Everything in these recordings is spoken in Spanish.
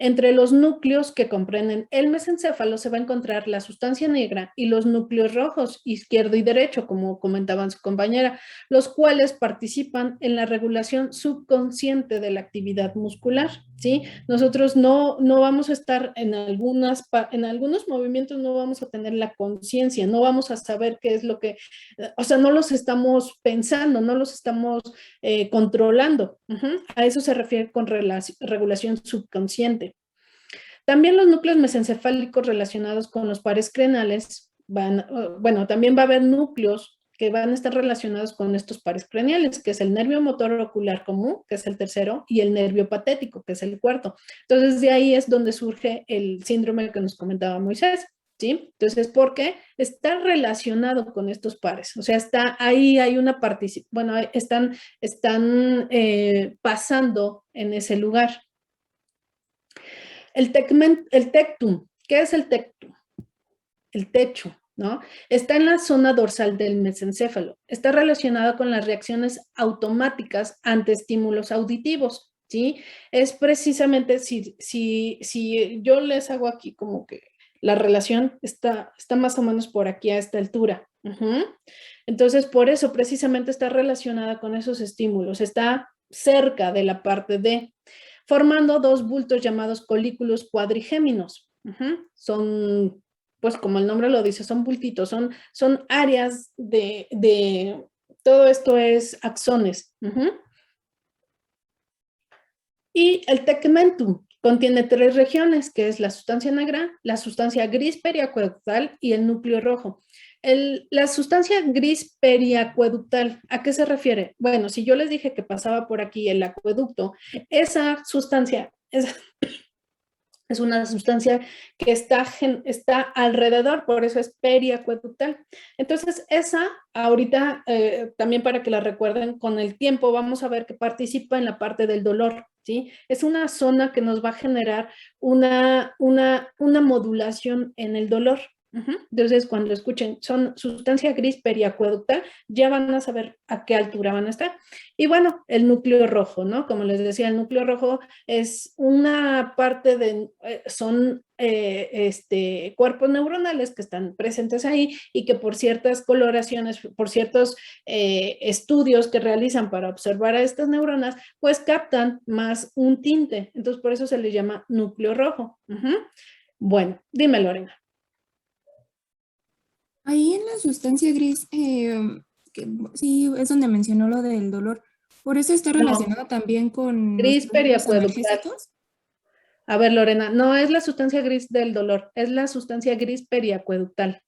Entre los núcleos que comprenden el mesencéfalo se va a encontrar la sustancia negra y los núcleos rojos, izquierdo y derecho, como comentaban su compañera, los cuales participan en la regulación subconsciente de la actividad muscular, ¿sí? Nosotros no vamos a estar en algunos movimientos, no vamos a tener la conciencia, no vamos a saber qué es lo que, o sea, no los estamos pensando, no los estamos controlando. A eso se refiere con regulación subconsciente. También los núcleos mesencefálicos relacionados con los pares craneales bueno, también va a haber núcleos que van a estar relacionados con estos pares craneales, que es el nervio motor ocular común, que es el tercero, y el nervio patético, que es el cuarto. Entonces, de ahí es donde surge el síndrome que nos comentaba Moisés, ¿sí? Entonces, ¿por qué? Está relacionado con estos pares, o sea, está ahí, hay una participación, bueno, están pasando en ese lugar. El tectum, ¿qué es el tectum? El techo, ¿no? Está en la zona dorsal del mesencéfalo. Está relacionado con las reacciones automáticas ante estímulos auditivos, ¿sí? Es precisamente si yo les hago aquí como que la relación está más o menos por aquí a esta altura. Entonces, por eso precisamente está relacionada con esos estímulos, está cerca de la parte D, formando dos bultos llamados colículos cuadrigéminos. Son, pues como el nombre lo dice, son bultitos, son áreas de todo esto es axones. Y el tegmentum contiene tres regiones, que es la sustancia negra, la sustancia gris periacueductal y el núcleo rojo. La sustancia gris periacueductal, ¿a qué se refiere? Bueno, si yo les dije que pasaba por aquí el acueducto, esa sustancia es una sustancia que está alrededor, por eso es periacueductal. Entonces, esa ahorita, también para que la recuerden, con el tiempo vamos a ver que participa en la parte del dolor, ¿sí? Es una zona que nos va a generar una modulación en el dolor. Entonces, cuando escuchen, son sustancia gris periacueductal, ya van a saber a qué altura van a estar. Y bueno, el núcleo rojo, ¿no? Como les decía, el núcleo rojo es una parte son cuerpos neuronales que están presentes ahí y que por ciertas coloraciones, por ciertos estudios que realizan para observar a estas neuronas, pues captan más un tinte. Entonces, por eso se le llama núcleo rojo. Bueno, dime, Lorena. Ahí en la sustancia gris, que, sí, es donde mencionó lo del dolor. ¿Por eso está relacionado también con los Gris productos periacueductal. analgésicos? A ver, Lorena, no es la sustancia gris del dolor, es la sustancia gris periacueductal.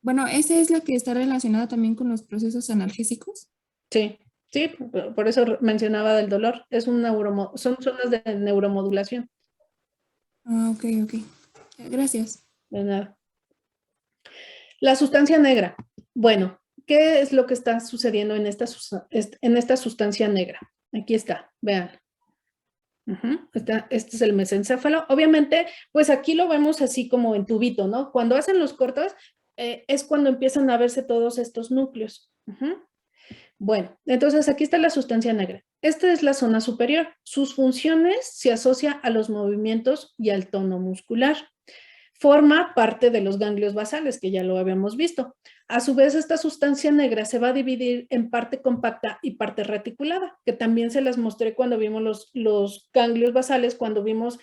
Bueno, ¿esa es la que está relacionada también con los procesos analgésicos? Sí, sí, por eso mencionaba del dolor. Son zonas de neuromodulación. Ah, ok, ok. Gracias. De nada. La sustancia negra. Bueno, ¿qué es lo que está sucediendo en esta sustancia negra? Aquí está, vean. Este es el mesencéfalo. Obviamente, pues aquí lo vemos así como en tubito, ¿no? Cuando hacen los cortos, es cuando empiezan a verse todos estos núcleos. Bueno, entonces aquí está la sustancia negra. Esta es la zona superior. Sus funciones se asocia a los movimientos y al tono muscular. Forma parte de los ganglios basales, que ya lo habíamos visto. A su vez, esta sustancia negra se va a dividir en parte compacta y parte reticulada, que también se las mostré cuando vimos los ganglios basales, cuando vimos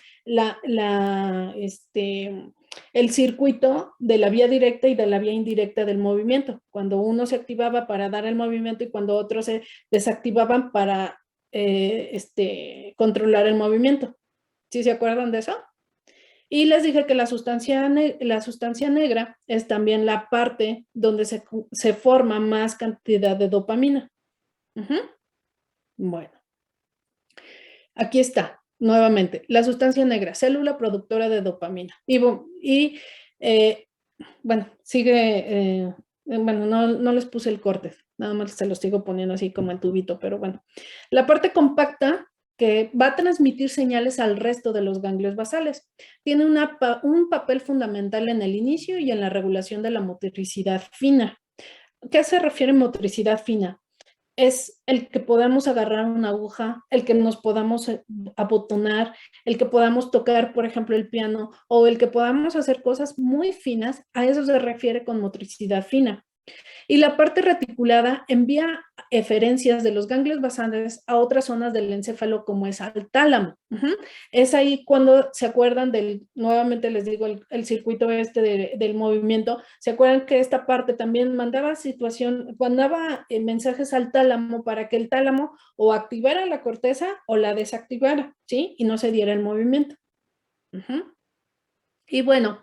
el circuito de la vía directa y de la vía indirecta del movimiento, cuando uno se activaba para dar el movimiento y cuando otros se desactivaban para controlar el movimiento. ¿Sí se acuerdan de eso? Y les dije que la sustancia negra es también la parte donde se forma más cantidad de dopamina. Bueno, aquí está, nuevamente, la sustancia negra, célula productora de dopamina. Bueno, sigue, bueno, no les puse el corte, nada más se los sigo poniendo así como el tubito, pero bueno. La parte compacta que va a transmitir señales al resto de los ganglios basales. Tiene un papel fundamental en el inicio y en la regulación de la motricidad fina. ¿Qué se refiere a motricidad fina? es el que podamos agarrar una aguja, el que nos podamos abotonar, el que podamos tocar, por ejemplo, el piano, o el que podamos hacer cosas muy finas. A eso se refiere con motricidad fina. Y la parte reticulada envía eferencias de los ganglios basales a otras zonas del encéfalo, como es al tálamo. Es ahí cuando se acuerdan nuevamente les digo, el circuito del movimiento, se acuerdan que esta parte también mandaba mensajes al tálamo para que el tálamo o activara la corteza o la desactivara, ¿sí? Y no se diera el movimiento. Y bueno,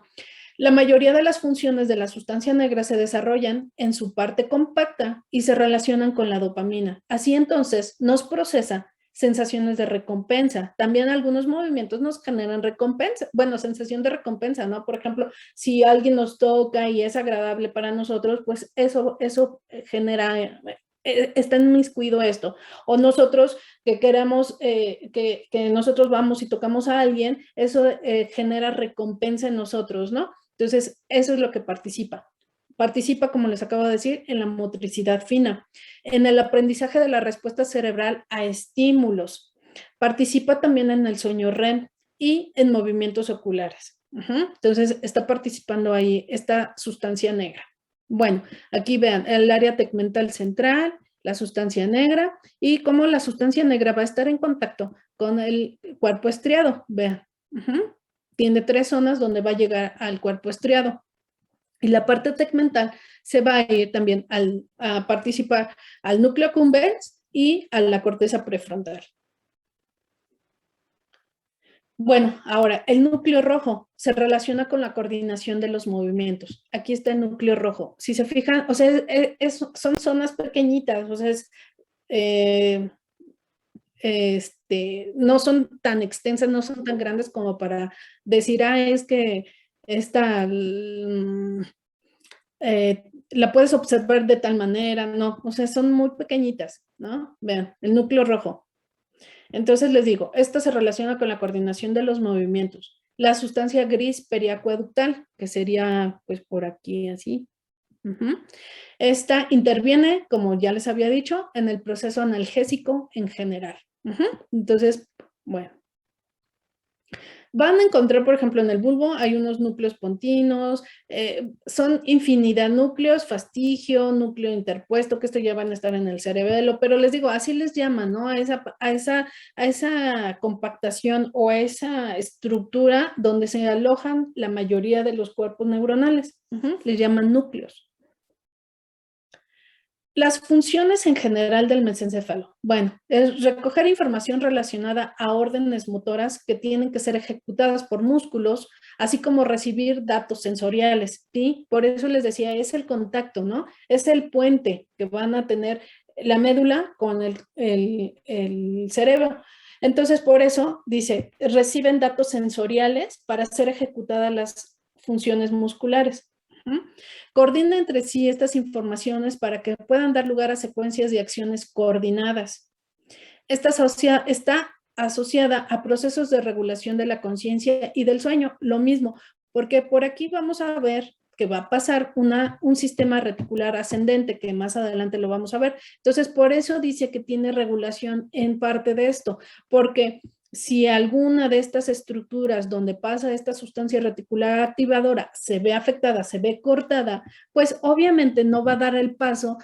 la mayoría de las funciones de la sustancia negra se desarrollan en su parte compacta y se relacionan con la dopamina. Así entonces nos procesa sensaciones de recompensa. También algunos movimientos nos generan recompensa, bueno, sensación de recompensa, ¿no? Por ejemplo, si alguien nos toca y es agradable para nosotros, pues eso genera, está inmiscuido esto. O nosotros que queramos, que nosotros vamos y tocamos a alguien, eso genera recompensa en nosotros, ¿no? Entonces, eso es lo que participa. Participa, como les acabo de decir, en la motricidad fina, en el aprendizaje de la respuesta cerebral a estímulos. Participa también en el sueño REM y en movimientos oculares. Entonces, está participando ahí esta sustancia negra. Bueno, aquí vean el área tegmental central, la sustancia negra y cómo la sustancia negra va a estar en contacto con el cuerpo estriado. Vean. Tiene 3 zonas donde va a llegar al cuerpo estriado. Y la parte tegmental se va a ir también a participar al núcleo accumbens y a la corteza prefrontal. Bueno, ahora, el núcleo rojo se relaciona con la coordinación de los movimientos. Aquí está el núcleo rojo. Si se fijan, o sea, son zonas pequeñitas, o sea, no son tan extensas, no son tan grandes como para decir, es que esta la puedes observar de tal manera, no, o sea, son muy pequeñitas, ¿no? Vean, el núcleo rojo. Entonces les digo, esto se relaciona con la coordinación de los movimientos. La sustancia gris periacueductal, que sería pues por aquí así. Esta interviene, como ya les había dicho, en el proceso analgésico en general. Entonces, bueno. Van a encontrar, por ejemplo, en el bulbo hay unos núcleos pontinos, son infinidad de núcleos, fastigio, núcleo interpuesto, que esto ya van a estar en el cerebelo, pero les digo, así les llaman, ¿no? A esa compactación o a esa estructura donde se alojan la mayoría de los cuerpos neuronales. Les llaman núcleos. Las funciones en general del mesencéfalo. Bueno, es recoger información relacionada a órdenes motoras que tienen que ser ejecutadas por músculos, así como recibir datos sensoriales, ¿sí? Por eso les decía, es el contacto, ¿no? Es el puente que van a tener la médula con el cerebro. Entonces, por eso dice, reciben datos sensoriales para ser ejecutadas las funciones musculares. Coordina entre sí estas informaciones para que puedan dar lugar a secuencias de acciones coordinadas. Está asociada a procesos de regulación de la conciencia y del sueño, lo mismo, porque por aquí vamos a ver que va a pasar un sistema reticular ascendente, que más adelante lo vamos a ver. Entonces, por eso dice que tiene regulación en parte de esto, porque si alguna de estas estructuras donde pasa esta sustancia reticular activadora se ve afectada, se ve cortada, pues obviamente no va a dar el paso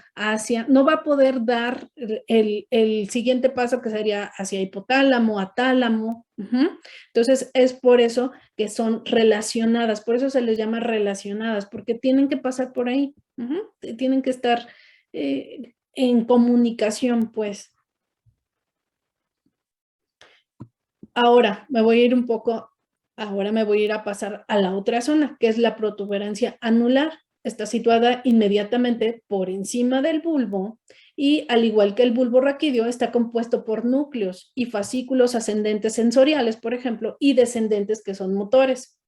no va a poder dar el siguiente paso que sería hacia hipotálamo, a tálamo. Entonces es por eso que son relacionadas, por eso se les llama relacionadas, porque tienen que pasar por ahí, tienen que estar en comunicación, pues. Ahora me voy a ir a pasar a la otra zona, que es la protuberancia anular. Está situada inmediatamente por encima del bulbo y, al igual que el bulbo raquídeo, está compuesto por núcleos y fascículos ascendentes sensoriales, por ejemplo, y descendentes que son motores.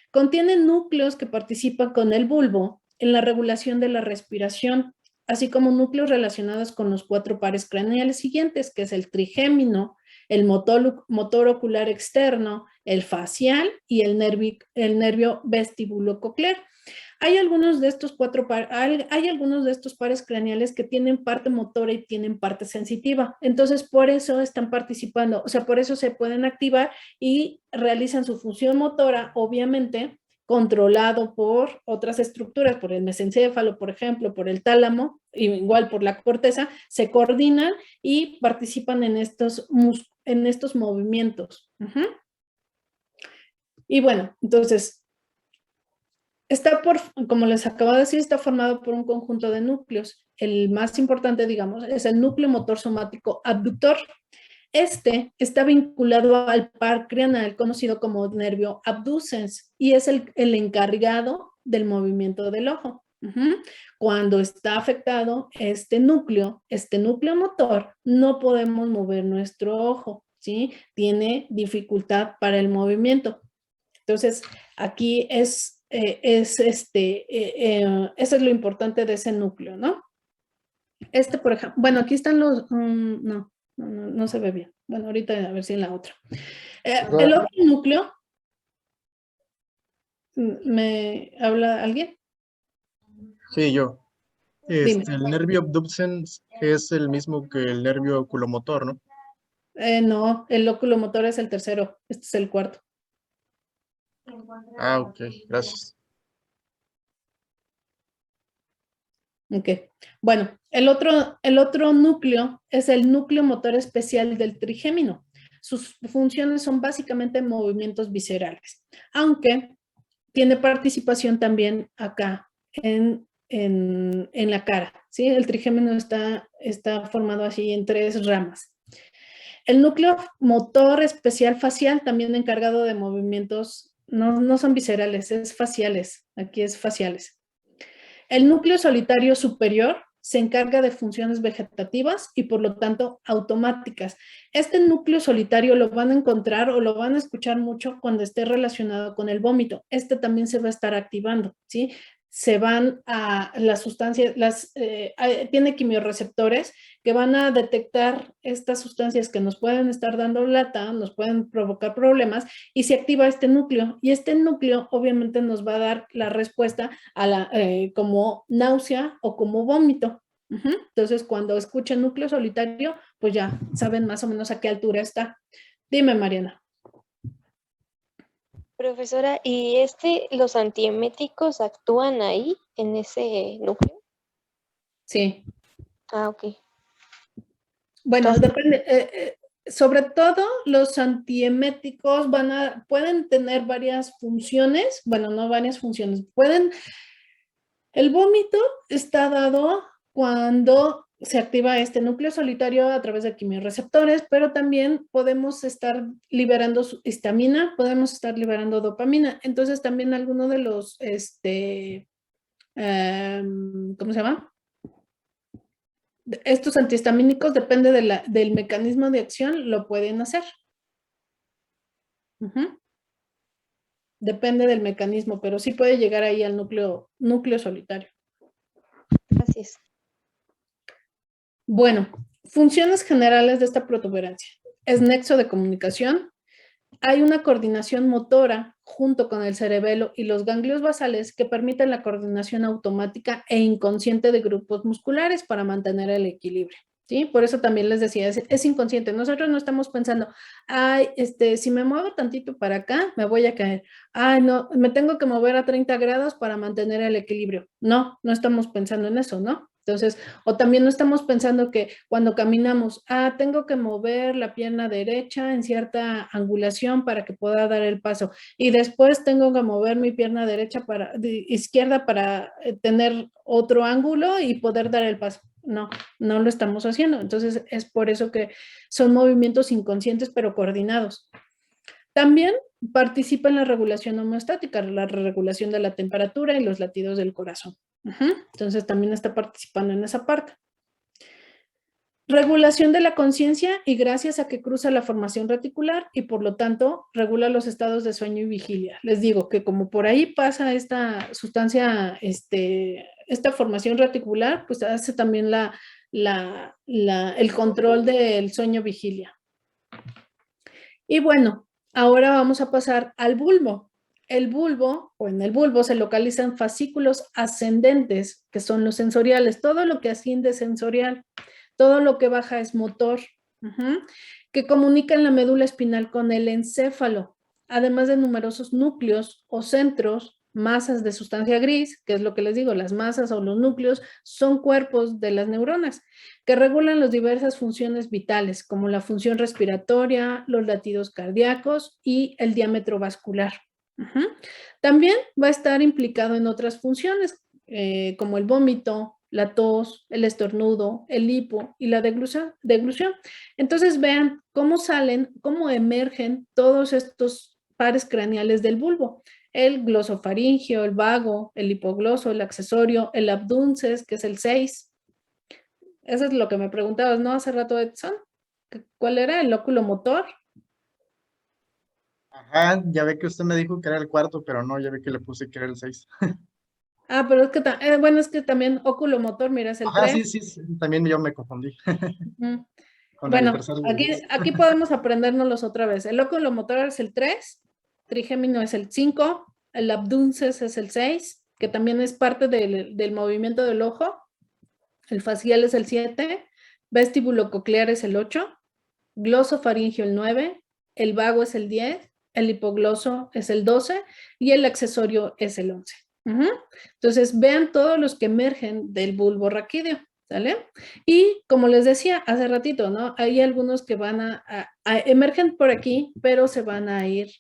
Contiene núcleos que participan con el bulbo en la regulación de la respiración, así como núcleos relacionados con los 4 pares craneales siguientes, que es el trigémino, el motor ocular externo, el facial y el nervio vestibulococlear. Hay algunos de estos hay algunos de estos pares craneales que tienen parte motora y tienen parte sensitiva. Entonces, por eso están participando, o sea, por eso se pueden activar y realizan su función motora, obviamente, controlado por otras estructuras, por el mesencéfalo, por ejemplo, por el tálamo, igual por la corteza, se coordinan y participan en estos movimientos. Y bueno, entonces, como les acabo de decir, está formado por un conjunto de núcleos. El más importante, digamos, es el núcleo motor somático abductor. Este está vinculado al par craneal conocido como nervio abducens y es el encargado del movimiento del ojo. Cuando está afectado este núcleo motor, no podemos mover nuestro ojo, ¿sí? Tiene dificultad para el movimiento. Entonces, aquí eso es lo importante de ese núcleo, ¿no? Por ejemplo, bueno, aquí están no se ve bien. Bueno, ahorita a ver si en la otra. El otro núcleo, ¿me habla alguien? Sí, yo. Dime. El nervio abducens es el mismo que el nervio oculomotor, ¿no? No, el oculomotor es el tercero, este es el cuarto. Ah, ok, gracias. Ok. Bueno, el otro núcleo es el núcleo motor especial del trigémino. Sus funciones son básicamente movimientos viscerales, aunque tiene participación también acá en la cara, ¿sí? El trigémino está formado así en 3 ramas. El núcleo motor especial facial, también encargado de movimientos, no son viscerales, es faciales, aquí es faciales. El núcleo solitario superior se encarga de funciones vegetativas y por lo tanto automáticas. Este núcleo solitario lo van a encontrar o lo van a escuchar mucho cuando esté relacionado con el vómito. Este también se va a estar activando, ¿sí? Se van a las sustancias, tiene quimiorreceptores que van a detectar estas sustancias que nos pueden estar dando lata, nos pueden provocar problemas y se activa este núcleo. Y este núcleo obviamente nos va a dar la respuesta a como náusea o como vómito. Entonces, cuando escuchen núcleo solitario, pues ya saben más o menos a qué altura está. Dime, Mariana. Profesora, ¿y los antieméticos actúan ahí, en ese núcleo? Sí. Ah, ok. Bueno, depende. Sobre todo los antieméticos pueden tener varias funciones, bueno, no varias funciones, el vómito está dado cuando se activa este núcleo solitario a través de quimiorreceptores, pero también podemos estar liberando histamina, podemos estar liberando dopamina. Entonces también alguno de los, ¿cómo se llama? Estos antihistamínicos, depende del mecanismo de acción, lo pueden hacer. Depende del mecanismo, pero sí puede llegar ahí al núcleo solitario. Gracias. Bueno, funciones generales de esta protuberancia. Es nexo de comunicación. Hay una coordinación motora junto con el cerebelo y los ganglios basales que permiten la coordinación automática e inconsciente de grupos musculares para mantener el equilibrio. ¿Sí? Por eso también les decía, es inconsciente. Nosotros no estamos pensando, ay, si me muevo tantito para acá, me voy a caer. Ay, no, me tengo que mover a 30 grados para mantener el equilibrio. No estamos pensando en eso, ¿no? Entonces, o también no estamos pensando que cuando caminamos, tengo que mover la pierna derecha en cierta angulación para que pueda dar el paso. Y después tengo que mover mi pierna izquierda para tener otro ángulo y poder dar el paso. No lo estamos haciendo. Entonces, es por eso que son movimientos inconscientes pero coordinados. También participa en la regulación homeostática, la regulación de la temperatura y los latidos del corazón. Entonces, también está participando en esa parte. Regulación de la conciencia y gracias a que cruza la formación reticular y por lo tanto regula los estados de sueño y vigilia. Les digo que como por ahí pasa esta sustancia, esta formación reticular, pues hace también el control del sueño vigilia. Y bueno, ahora vamos a pasar al bulbo. El bulbo, o en el bulbo se localizan fascículos ascendentes, que son los sensoriales. Todo lo que asciende es sensorial, todo lo que baja es motor, que comunican la médula espinal con el encéfalo, además de numerosos núcleos o centros, masas de sustancia gris, que es lo que les digo, las masas o los núcleos son cuerpos de las neuronas que regulan las diversas funciones vitales, como la función respiratoria, los latidos cardíacos y el diámetro vascular. También va a estar implicado en otras funciones, como el vómito, la tos, el estornudo, el hipo y la deglución. Entonces vean cómo salen, cómo emergen todos estos pares craneales del bulbo. El glosofaringio, el vago, el hipogloso, el accesorio, el abdunces, que es el 6. Eso es lo que me preguntabas, ¿no? Hace rato, Edson. ¿Cuál era? ¿El óculo motor? Ajá, ya ve que usted me dijo que era el cuarto, pero no, ya ve que le puse que era el 6. Ah, pero es que, bueno, es que también óculo motor, mira, es el Ajá, 3. sí, sí, sí, también yo me confundí con el Bueno, tercero y el aquí, 10. aquí podemos aprendérnoslos otra vez. El óculo motor es el 3, trigémino es el 5, el abdunces es el 6, que también es parte del movimiento del ojo. El facial es el 7, vestíbulo coclear es el 8, glosofaringio el 9, el vago es el 10, el hipogloso es el 12 y el accesorio es el 11. Entonces, vean todos los que emergen del bulbo raquídeo, ¿sale? Y como les decía hace ratito, ¿no? Hay algunos que van emergen por aquí, pero se van a ir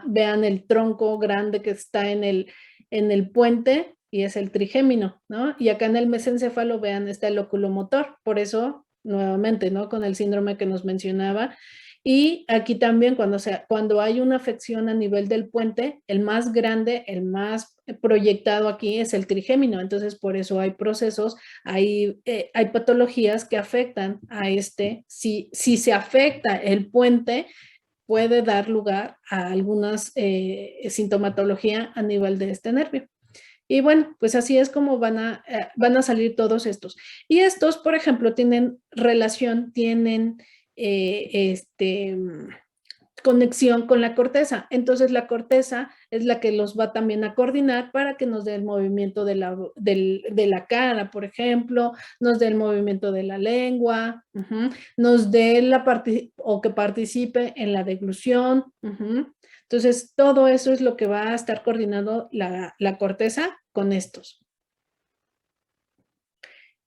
vean el tronco grande que está en el puente y es el trigémino, ¿no? Y acá en el mesencéfalo, vean, está el oculomotor, por eso, nuevamente, ¿no? Con el síndrome que nos mencionaba. Y aquí también cuando hay una afección a nivel del puente, el más grande, el más proyectado aquí es el trigémino. Entonces, por eso hay procesos, hay patologías que afectan a si se afecta el puente, puede dar lugar a algunas sintomatología a nivel de este nervio. Y bueno, pues así es como van a salir todos estos. Y estos, por ejemplo, tienen relación, tienen conexión con la corteza. Entonces la corteza es la que los va también a coordinar para que nos dé el movimiento de la cara, por ejemplo, nos dé el movimiento de la lengua, nos dé o que participe en la deglución. Entonces todo eso es lo que va a estar coordinando la corteza con estos.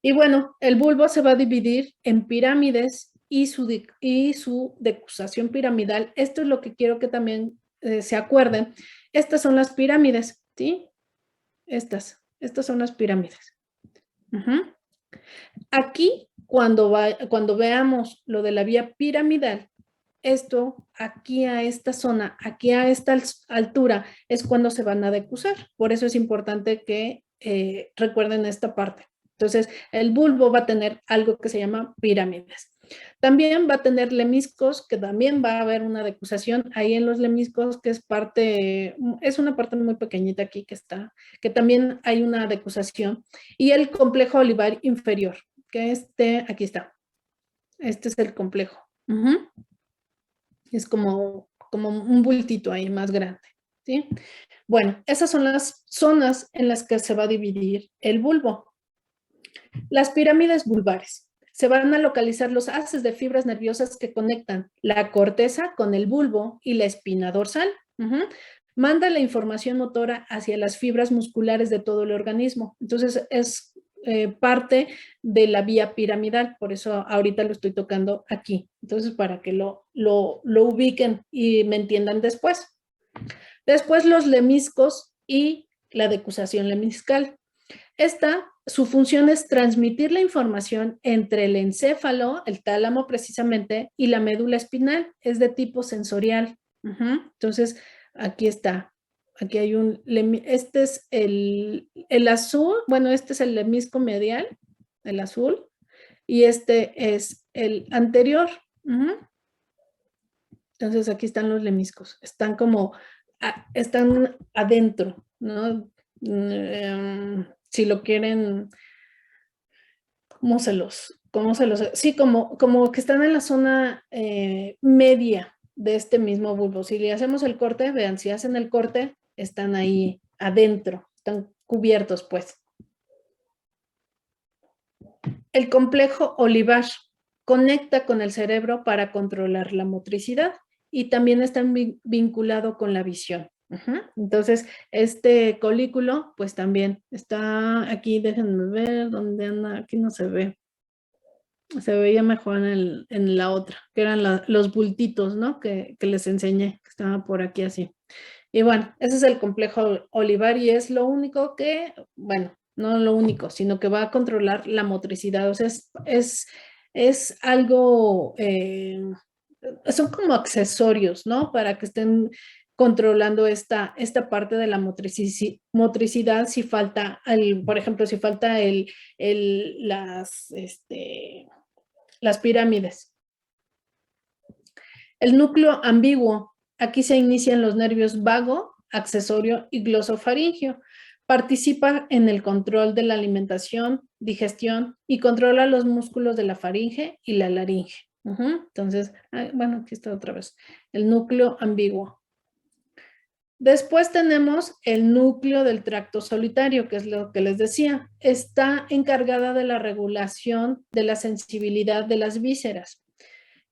Y bueno, el bulbo se va a dividir en pirámides y su decusación piramidal. Esto es lo que quiero que también se acuerden. Estas son las pirámides, ¿sí? Estas son las pirámides. Aquí, cuando veamos lo de la vía piramidal, esto aquí a esta zona, aquí a esta altura, es cuando se van a decusar. Por eso es importante que recuerden esta parte. Entonces, el bulbo va a tener algo que se llama pirámides. También va a tener lemniscos, que también va a haber una decusación ahí en los lemniscos, que es una parte muy pequeñita aquí que también hay una decusación. Y el complejo olivar inferior, que aquí está. Este es el complejo. Es como un bultito ahí más grande, ¿sí? Bueno, esas son las zonas en las que se va a dividir el bulbo. Las pirámides vulvares. Se van a localizar los haces de fibras nerviosas que conectan la corteza con el bulbo y la espina dorsal. Manda la información motora hacia las fibras musculares de todo el organismo. Entonces, es parte de la vía piramidal, por eso ahorita lo estoy tocando aquí. Entonces, para que lo ubiquen y me entiendan después. Después, los lemniscos y la decusación lemniscal. Su función es transmitir la información entre el encéfalo, el tálamo precisamente, y la médula espinal. Es de tipo sensorial. Entonces, aquí está. Aquí hay este es el azul, bueno, este es el lemnisco medial, el azul, y este es el anterior. Entonces, aquí están los lemniscos. Están están adentro, ¿no? Si lo quieren, sí, como que están en la zona media de este mismo bulbo. Si le hacemos el corte, vean, si hacen el corte, están ahí adentro, están cubiertos, pues. El complejo olivar conecta con el cerebro para controlar la motricidad y también está vinculado con la visión. Entonces, este colículo, pues también está aquí, déjenme ver dónde anda, aquí no se ve. Se veía mejor en la otra, que eran los bultitos, ¿no? Que les enseñé, que estaban por aquí así. Y bueno, ese es el complejo olivar y es lo único que, bueno, no lo único, sino que va a controlar la motricidad. O sea, es algo, son como accesorios, ¿no? Para que estén controlando esta parte de la motricidad si falta, por ejemplo, si falta las pirámides. El núcleo ambiguo. Aquí se inician los nervios vago, accesorio y glosofaringio. Participa en el control de la alimentación, digestión y controla los músculos de la faringe y la laringe. Entonces, bueno, aquí está otra vez. El núcleo ambiguo. Después tenemos el núcleo del tracto solitario, que es lo que les decía. Está encargada de la regulación de la sensibilidad de las vísceras.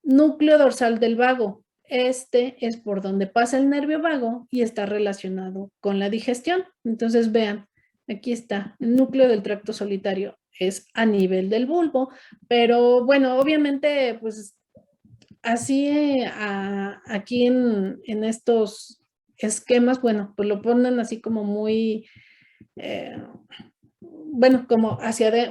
Núcleo dorsal del vago. Este es por donde pasa el nervio vago y está relacionado con la digestión. Entonces vean, aquí está, el núcleo del tracto solitario es a nivel del bulbo, pero bueno, obviamente, pues así aquí en estos esquemas, bueno, pues lo ponen así como muy, bueno, como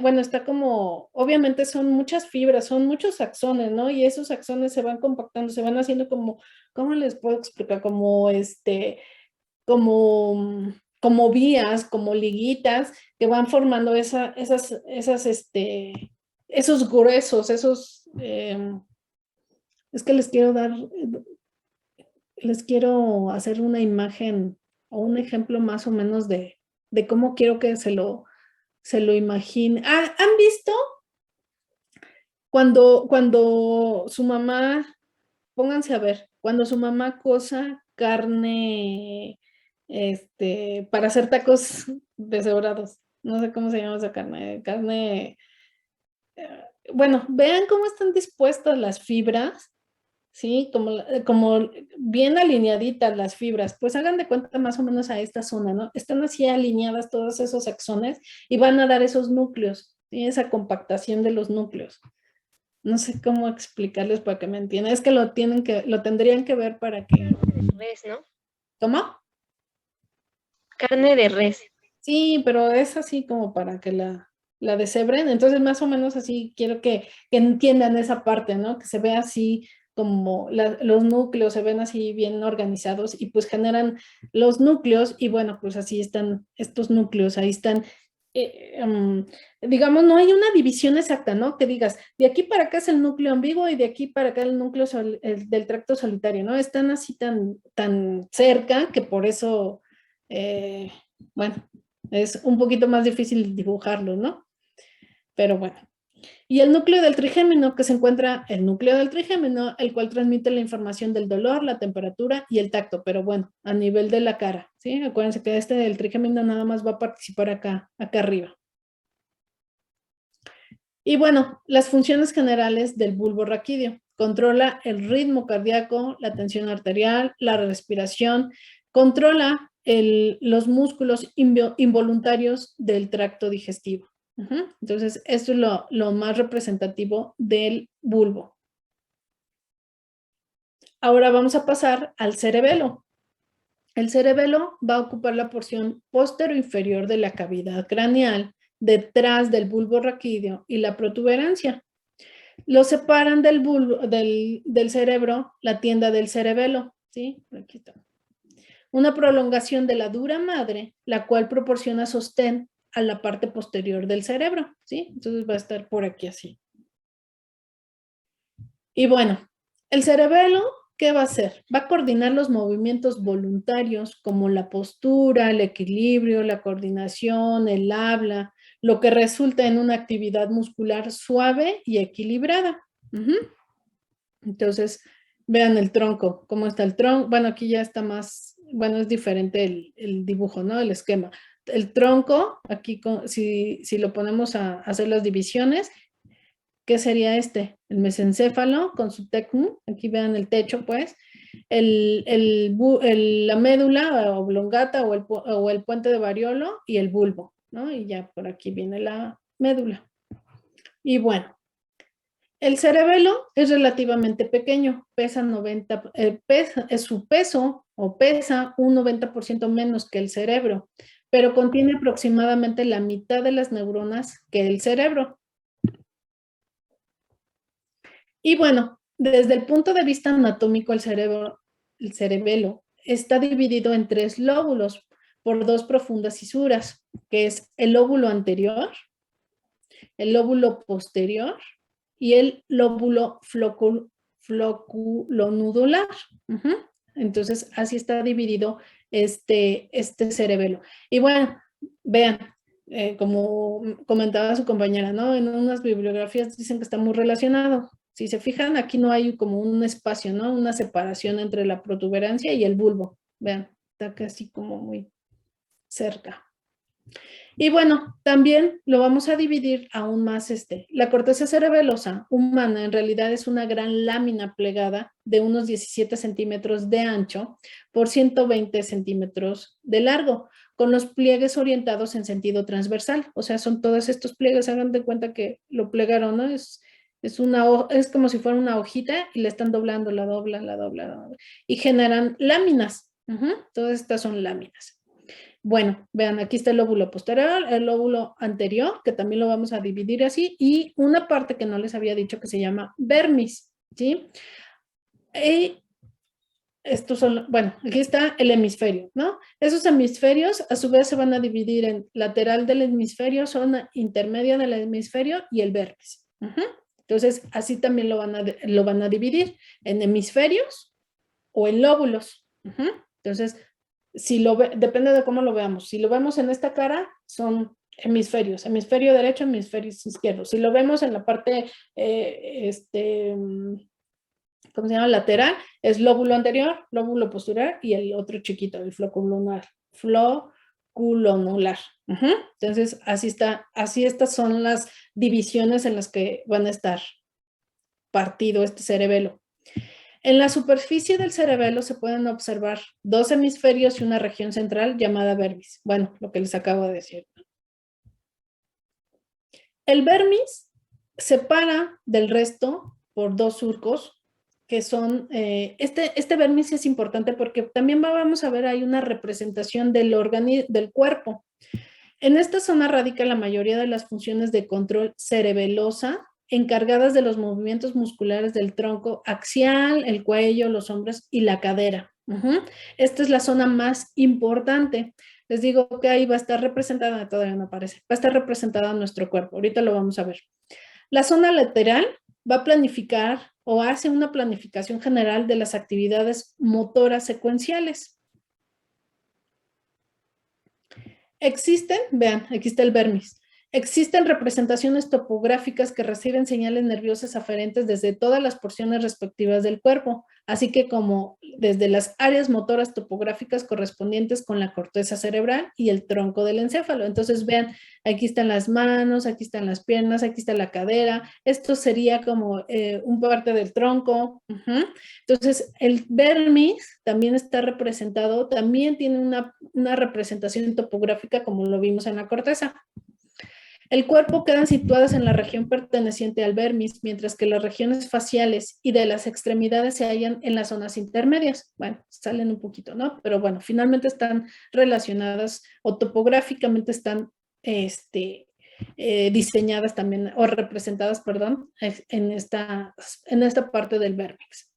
bueno, está como, obviamente son muchas fibras, son muchos axones, ¿no? Y esos axones se van compactando, se van haciendo como, ¿cómo les puedo explicar? Como vías, como liguitas que van formando esos gruesos, es que les quiero hacer una imagen o un ejemplo más o menos de cómo quiero que se lo imagine. ¿Han visto cuando su mamá, pónganse a ver, cuando su mamá cosa carne para hacer tacos deshebrados? No sé cómo se llama esa carne. Bueno, vean cómo están dispuestas las fibras, ¿sí? Como bien alineaditas las fibras, pues hagan de cuenta más o menos a esta zona, ¿no? Están así alineadas todos esos axones y van a dar esos núcleos, ¿sí? Esa compactación de los núcleos. No sé cómo explicarles para que me entiendan. Es que lo tendrían que ver para que. Res, ¿no? ¿Cómo? Carne de res. Sí, pero es así como para que la deshebren. Entonces, más o menos así quiero que entiendan esa parte, ¿no? Que se vea así como los núcleos se ven así bien organizados y pues generan los núcleos y bueno, pues así están estos núcleos, ahí están. Digamos, no hay una división exacta, ¿no? Que digas, de aquí para acá es el núcleo ambiguo y de aquí para acá el núcleo del tracto solitario, ¿no? Están así tan cerca que por eso, bueno, es un poquito más difícil dibujarlo, ¿no? Pero bueno. Y el núcleo del trigémino, que se encuentra el núcleo del trigémino, el cual transmite la información del dolor, la temperatura y el tacto, pero bueno, a nivel de la cara, ¿sí? Acuérdense que del trigémino nada más va a participar acá arriba. Y bueno, las funciones generales del bulbo raquídeo. Controla el ritmo cardíaco, la tensión arterial, la respiración, controla los músculos involuntarios del tracto digestivo. Entonces, esto es lo más representativo del bulbo. Ahora vamos a pasar al cerebelo. El cerebelo va a ocupar la porción posterior de la cavidad craneal, detrás del bulbo raquídeo y la protuberancia. Lo separan del cerebro la tienda del cerebelo, ¿sí? Aquí está. Una prolongación de la dura madre, la cual proporciona sostén a la parte posterior del cerebro, ¿sí? Entonces va a estar por aquí así. Y bueno, el cerebelo, ¿qué va a hacer? Va a coordinar los movimientos voluntarios como la postura, el equilibrio, la coordinación, el habla, lo que resulta en una actividad muscular suave y equilibrada. Entonces, Vean el tronco, cómo está el tronco. Bueno, aquí ya está más, bueno, es diferente el dibujo, ¿no? El esquema. El tronco, aquí si lo ponemos a hacer las divisiones, ¿qué sería este? El mesencéfalo con su tecmo. Aquí vean el techo, pues. La médula oblongata o el puente de Variolo y el bulbo, ¿no? Y ya por aquí viene la médula. Y bueno, el cerebelo es relativamente pequeño, pesa 90, su peso o pesa un 90% menos que el cerebro, pero contiene aproximadamente la mitad de las neuronas que el cerebro. Y bueno, desde el punto de vista anatómico, el cerebelo está dividido en 3 lóbulos por 2 profundas fisuras, que es el lóbulo anterior, el lóbulo posterior y el lóbulo floculonodular. Entonces, así está dividido este cerebelo. Y bueno, vean, como comentaba su compañera, ¿no? En unas bibliografías dicen que está muy relacionado. Si se fijan, aquí no hay como un espacio, ¿no? Una separación entre la protuberancia y el bulbo. Vean, está casi como muy cerca. Y bueno, también lo vamos a dividir aún más. La corteza cerebelosa humana en realidad es una gran lámina plegada de unos 17 centímetros de ancho por 120 centímetros de largo, con los pliegues orientados en sentido transversal. O sea, son todos estos pliegues, hagan de cuenta que lo plegaron, ¿no? Es como si fuera una hojita y la están doblando, la doblan, y generan láminas. Todas estas son láminas. Bueno, vean, aquí está el lóbulo posterior, el lóbulo anterior, que también lo vamos a dividir así, y una parte que no les había dicho que se llama vermis, ¿sí? Y estos son, bueno, aquí está el hemisferio, ¿no? Esos hemisferios a su vez se van a dividir en lateral del hemisferio, zona intermedia del hemisferio y el vermis. Entonces, así también lo van a dividir en hemisferios o en lóbulos. Entonces, depende de cómo lo veamos. Si lo vemos en esta cara, son hemisferios, hemisferio derecho, hemisferio izquierdo. Si lo vemos en la parte, ¿cómo se llama? Lateral, es lóbulo anterior, lóbulo posterior y el otro chiquito, el floculonular. Entonces, así estas son las divisiones en las que van a estar partido este cerebelo. En la superficie del cerebelo se pueden observar 2 hemisferios y una región central llamada vermis. Bueno, lo que les acabo de decir. El vermis separa del resto por 2 surcos que son, este vermis es importante porque también vamos a ver ahí una representación del cuerpo. En esta zona radica la mayoría de las funciones de control cerebelosa encargadas de los movimientos musculares del tronco axial, el cuello, los hombros y la cadera. Esta es la zona más importante. Les digo que ahí va a estar representada, todavía no aparece, va a estar representada nuestro cuerpo. Ahorita lo vamos a ver. La zona lateral va a planificar o hace una planificación general de las actividades motoras secuenciales. Existen, vean, aquí está el vermis. Existen representaciones topográficas que reciben señales nerviosas aferentes desde todas las porciones respectivas del cuerpo, así que como desde las áreas motoras topográficas correspondientes con la corteza cerebral y el tronco del encéfalo. Entonces vean, aquí están las manos, aquí están las piernas, aquí está la cadera. Esto sería como un parte del tronco. Entonces el vermis también está representado, también tiene una representación topográfica como lo vimos en la corteza. El cuerpo quedan situadas en la región perteneciente al vermis, mientras que las regiones faciales y de las extremidades se hallan en las zonas intermedias. Bueno, salen un poquito, ¿no? Pero bueno, finalmente están relacionadas o topográficamente están diseñadas también o representadas, perdón, en esta parte del vermis.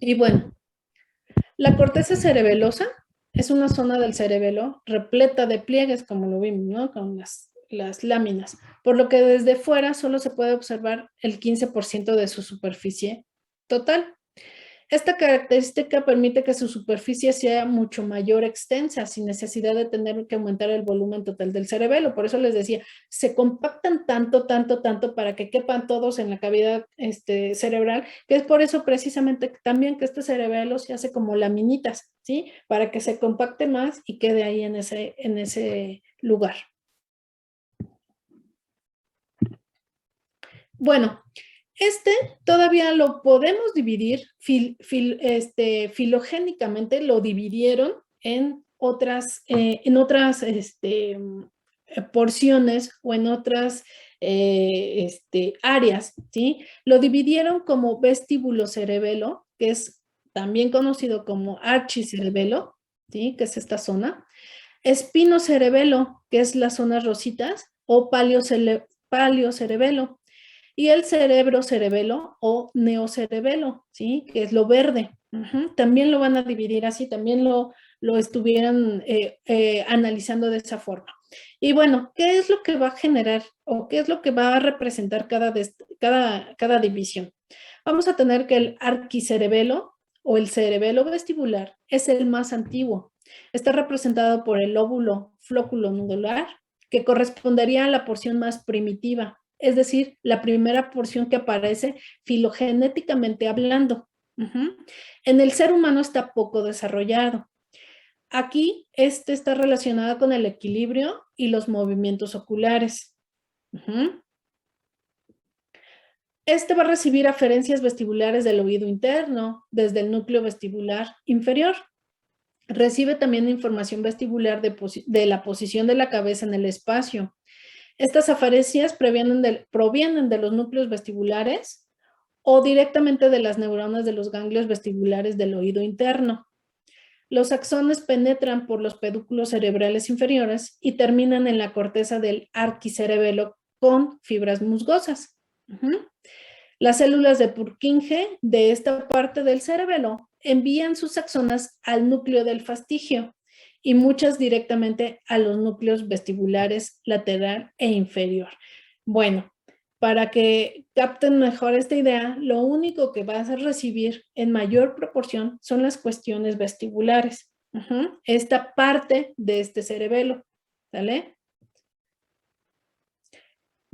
Y bueno, la corteza cerebelosa es una zona del cerebelo repleta de pliegues, como lo vimos, ¿no? Con las láminas, por lo que desde fuera solo se puede observar el 15% de su superficie total. Esta característica permite que su superficie sea mucho mayor extensa, sin necesidad de tener que aumentar el volumen total del cerebelo. Por eso les decía, se compactan tanto, tanto, tanto para que quepan todos en la cavidad cerebral, que es por eso precisamente también que este cerebelo se hace como laminitas, ¿sí? Para que se compacte más y quede ahí en ese lugar. Bueno, todavía lo podemos dividir, filogénicamente lo dividieron en otras porciones o en otras áreas, ¿sí? Lo dividieron como vestibulocerebelo, que es también conocido como archicerebelo, ¿sí? Que es esta zona. Espinocerebelo, que es las zonas rositas, o paliocerebelo, y el cerebro-cerebelo o neocerebelo, ¿sí? Que es lo verde. También lo van a dividir así, también lo estuvieran analizando de esa forma. Y bueno, ¿qué es lo que va a generar o qué es lo que va a representar cada división? Vamos a tener que el arquicerebelo o el cerebelo vestibular es el más antiguo. Está representado por el lóbulo flóculo nodular, que correspondería a la porción más primitiva, es decir, la primera porción que aparece filogenéticamente hablando. En el ser humano está poco desarrollado. Aquí está relacionado con el equilibrio y los movimientos oculares. Va a recibir aferencias vestibulares del oído interno, desde el núcleo vestibular inferior. Recibe también información vestibular de la posición de la cabeza en el espacio. Estas aferencias provienen de los núcleos vestibulares o directamente de las neuronas de los ganglios vestibulares del oído interno. Los axones penetran por los pedúnculos cerebrales inferiores y terminan en la corteza del arquicerebelo con fibras musgosas. Las células de Purkinje de esta parte del cerebelo envían sus axonas al núcleo del fastigio y muchas directamente a los núcleos vestibulares lateral e inferior. Bueno, para que capten mejor esta idea, lo único que vas a recibir en mayor proporción son las cuestiones vestibulares. Esta parte de este cerebelo, ¿sale?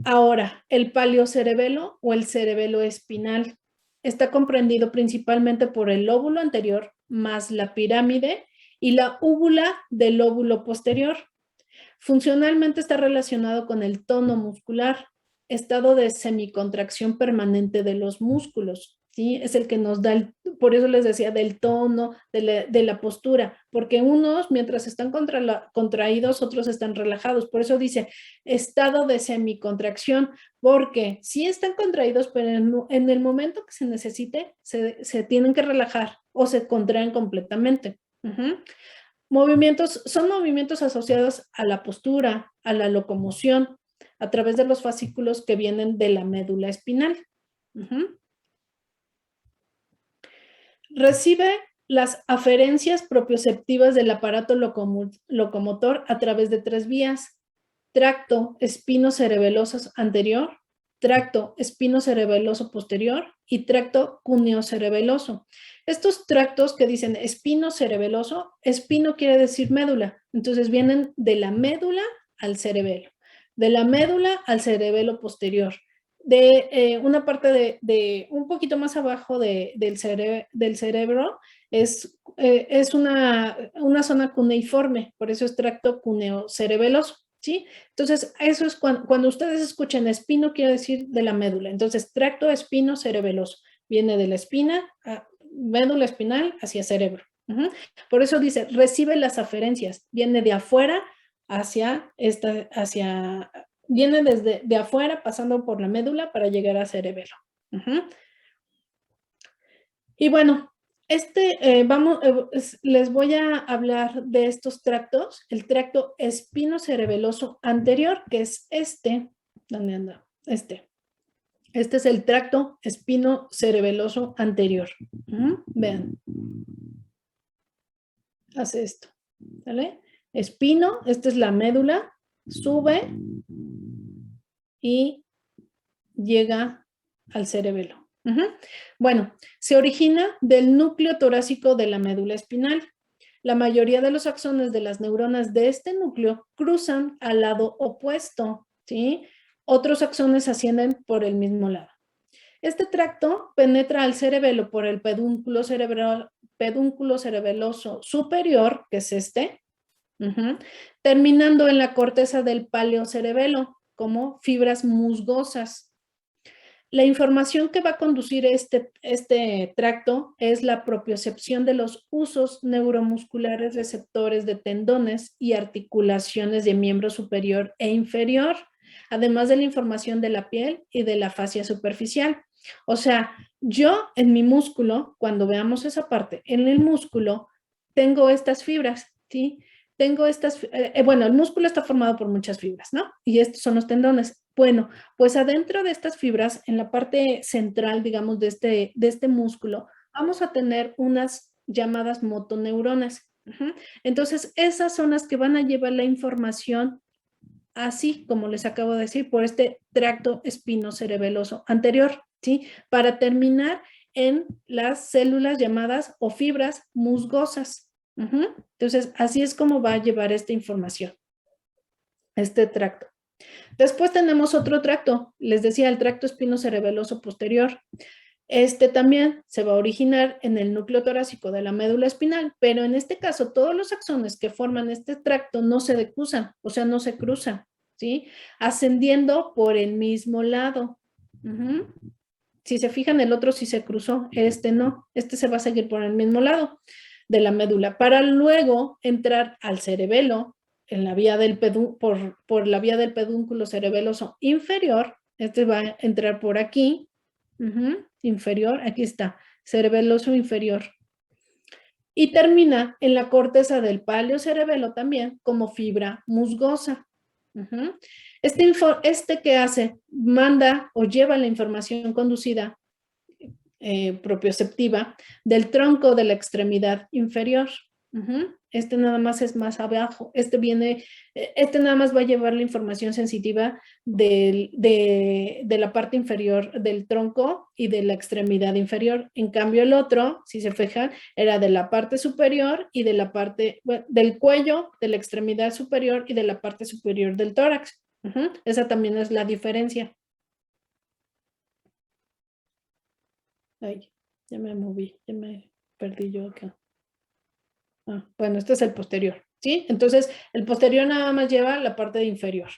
Ahora, el paliocerebelo o el cerebelo espinal está comprendido principalmente por el lóbulo anterior más la pirámide y la úvula del lóbulo posterior. Funcionalmente está relacionado con el tono muscular, estado de semicontracción permanente de los músculos, ¿sí? Es el que nos da, por eso les decía, del tono, de la postura, porque unos mientras están contraídos, otros están relajados. Por eso dice estado de semicontracción, porque sí están contraídos, pero en el momento que se necesite, se tienen que relajar o se contraen completamente. Son movimientos asociados a la postura, a la locomoción, a través de los fascículos que vienen de la médula espinal. Recibe las aferencias propioceptivas del aparato locomotor a través de 3 vías: tracto espinocerebeloso anterior, tracto espinocerebeloso posterior y tracto cuneocerebeloso. Estos tractos que dicen espinocerebeloso, espino quiere decir médula, entonces vienen de la médula al cerebelo, de la médula al cerebelo posterior, de una parte de un poquito más abajo del cerebro es una zona cuneiforme, por eso es tracto cuneocerebeloso, ¿sí? Entonces, eso es cuando ustedes escuchen espino, quiere decir de la médula. Entonces, tracto espinocerebeloso viene de la espina, médula espinal hacia cerebro. Por eso dice, recibe las aferencias, viene de afuera viene desde de afuera pasando por la médula para llegar a cerebelo. Y bueno, les voy a hablar de estos tractos, el tracto espinocerebeloso anterior, que es ¿dónde anda? Este es el tracto espinocerebeloso anterior. Vean. Hace esto, ¿vale? Espino, esta es la médula, sube y llega al cerebelo, Ujú. Bueno, se origina del núcleo torácico de la médula espinal. La mayoría de los axones de las neuronas de este núcleo cruzan al lado opuesto, ¿sí? Otros axones ascienden por el mismo lado. Este tracto penetra al cerebelo por el pedúnculo cerebeloso superior, que es este, terminando en la corteza del paleocerebelo como fibras musgosas. La información que va a conducir este tracto es la propiocepción de los usos neuromusculares receptores de tendones y articulaciones de miembro superior e inferior, además de la información de la piel y de la fascia superficial. O sea, yo en mi músculo, cuando veamos esa parte, en el músculo tengo estas fibras, ¿sí? Tengo estas, bueno, el músculo está formado por muchas fibras, ¿no? Y estos son los tendones. Bueno, pues adentro de estas fibras, en la parte central, digamos, de este músculo, vamos a tener unas llamadas motoneuronas. Entonces, esas son las que van a llevar la información, así como les acabo de decir, por este tracto espinocerebeloso anterior, ¿sí? Para terminar en las células llamadas o fibras musgosas. Entonces, así es como va a llevar esta información, este tracto. Después tenemos otro tracto, les decía, el tracto espinocerebeloso posterior. Este también se va a originar en el núcleo torácico de la médula espinal, pero en este caso todos los axones que forman este tracto no se decruzan, o sea, no se cruzan, ¿sí? Ascendiendo por el mismo lado. Si se fijan, el otro sí se cruzó, este no, este se va a seguir por el mismo lado de la médula, para luego entrar al cerebelo, en la vía del por la vía del pedúnculo cerebeloso inferior. Este va a entrar por aquí, inferior, aquí está, cerebeloso inferior. Y termina en la corteza del paleocerebelo también como fibra musgosa. Este que hace, manda o lleva la información conducida propioceptiva del tronco de la extremidad inferior. Este nada más es más abajo. Este nada más va a llevar la información sensitiva de la parte inferior del tronco y de la extremidad inferior. En cambio, el otro, si se fijan, era de la parte superior y de la parte, bueno, del cuello, de la extremidad superior y de la parte superior del tórax. Esa también es la diferencia. Ay, ya me moví, ya me perdí yo acá. Bueno, este es el posterior, ¿sí? Entonces, el posterior nada más lleva la parte inferior.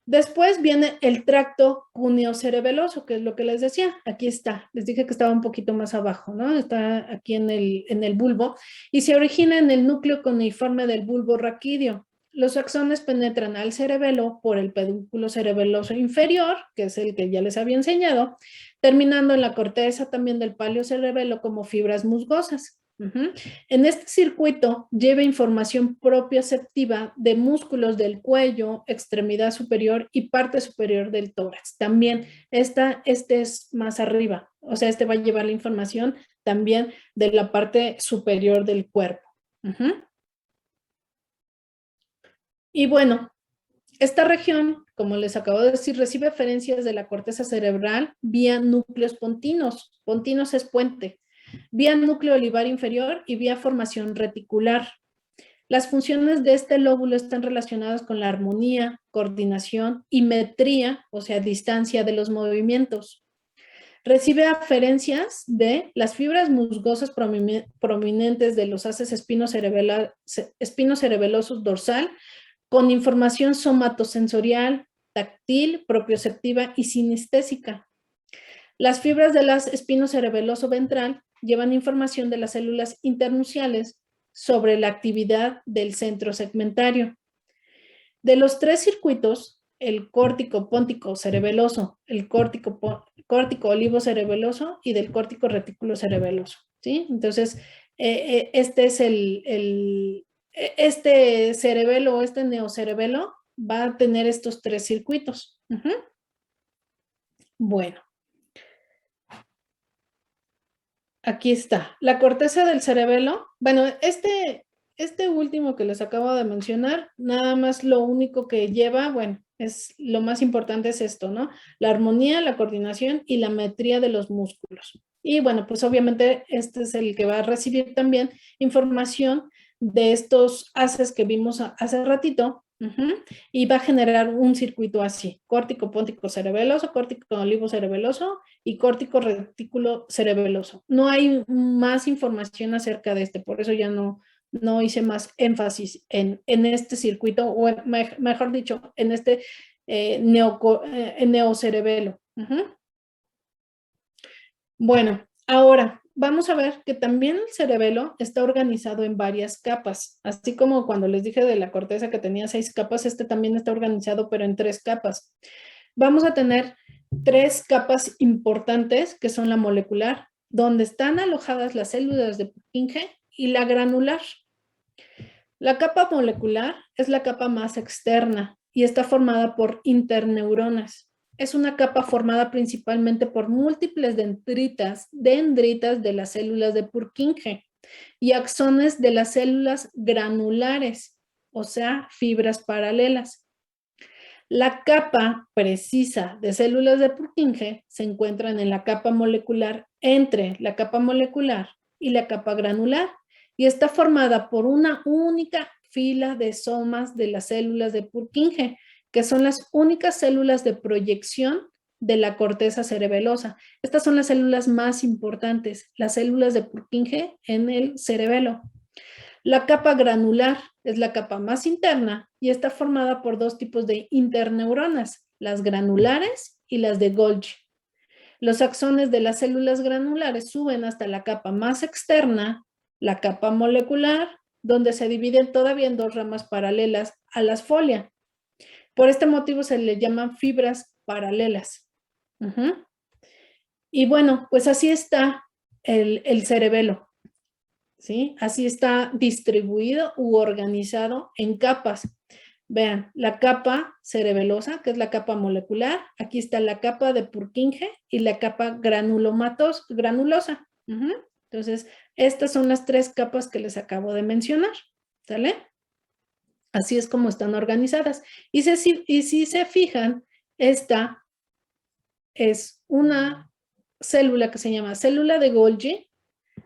Después viene el tracto cúneo-cerebeloso, que es lo que les decía. Aquí está. Les dije que estaba un poquito más abajo, ¿no? Está aquí en el bulbo y se origina en el núcleo cuneiforme del bulbo raquídeo. Los axones penetran al cerebelo por el pedúnculo cerebeloso inferior, que es el que ya les había enseñado, terminando en la corteza también del paleocerebelo como fibras musgosas. En este circuito lleva información propioceptiva de músculos del cuello, extremidad superior y parte superior del tórax. También este es más arriba, o sea, este va a llevar la información también de la parte superior del cuerpo. Y bueno, esta región, como les acabo de decir, recibe referencias de la corteza cerebral vía núcleos pontinos. Pontinos es puente. Vía núcleo olivar inferior y vía formación reticular. Las funciones de este lóbulo están relacionadas con la armonía, coordinación y metría, o sea, distancia de los movimientos. Recibe aferencias de las fibras musgosas prominentes de los haces espinocerebelosos dorsal, con información somatosensorial, táctil, propioceptiva y sinestésica. Las fibras del haz espinocerebeloso ventral llevan información de las células internuciales sobre la actividad del centro segmentario. De los tres circuitos, el córtico póntico cerebeloso, el córtico olivo cerebeloso y del córtico retículo cerebeloso, ¿sí? Entonces, este es este cerebelo, este neocerebelo va a tener estos tres circuitos. Bueno. Aquí está. La corteza del cerebelo. Bueno, este último que les acabo de mencionar, nada más lo único que lleva, bueno, Lo más importante es esto, ¿no? La armonía, la coordinación y la metría de los músculos. Y bueno, pues obviamente este es el que va a recibir también información de estos haces que vimos hace ratito, y va a generar un circuito así: córtico póntico cerebeloso, córtico olivo cerebeloso y córtico retículo cerebeloso. No hay más información acerca de este, por eso ya no hice más énfasis en este circuito, o mejor dicho, en este neocerebelo. Bueno, ahora vamos a ver que también el cerebelo está organizado en varias capas, así como cuando les dije de la corteza que tenía 6 capas, este también está organizado, pero en 3 capas. Vamos a tener 3 capas importantes, que son la molecular, donde están alojadas las células de Purkinje, y la granular. La capa molecular es la capa más externa y está formada por interneuronas. Es una capa formada principalmente por múltiples dendritas de las células de Purkinje y axones de las células granulares, o sea, fibras paralelas. La capa precisa de células de Purkinje se encuentran en la capa molecular, entre la capa molecular y la capa granular, y está formada por una única fila de somas de las células de Purkinje, que son las únicas células de proyección de la corteza cerebelosa. Estas son las células más importantes, las células de Purkinje en el cerebelo. La capa granular es la capa más interna y está formada por 2 tipos de interneuronas, las granulares y las de Golgi. Los axones de las células granulares suben hasta la capa más externa, la capa molecular, donde se dividen todavía en 2 ramas paralelas a las folia. Por este motivo se le llaman fibras paralelas. Y bueno, pues así está el cerebelo. ¿Sí? Así está distribuido u organizado en capas. Vean, la capa cerebelosa, que es la capa molecular. Aquí está la capa de Purkinje y la capa granulosa. Entonces, estas son las 3 capas que les acabo de mencionar. ¿Sale? Así es como están organizadas. Y si se fijan, esta es una célula que se llama célula de Golgi.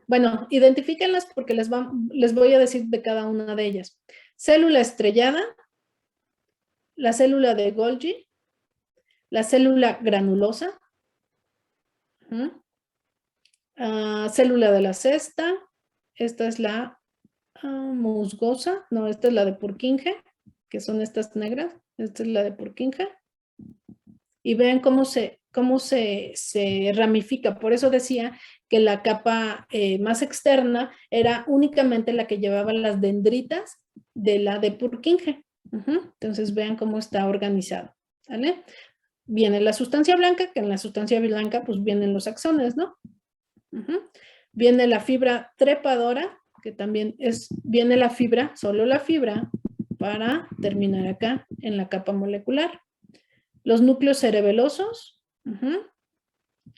Bueno, identifíquenlas porque les voy a decir de cada una de ellas. Célula estrellada, la célula de Golgi, la célula granulosa, célula de la cesta, esta es la musgosa, no, esta es la de Purkinje, que son estas negras, esta es la de Purkinje. Y vean cómo se ramifica. Por eso decía que la capa más externa era únicamente la que llevaba las dendritas de la de Purkinje. Entonces vean cómo está organizado. ¿Sale? Viene la sustancia blanca, que en la sustancia blanca pues vienen los axones, ¿no? Viene la fibra trepadora, que también viene la fibra, solo la fibra, para terminar acá en la capa molecular. Los núcleos cerebelosos.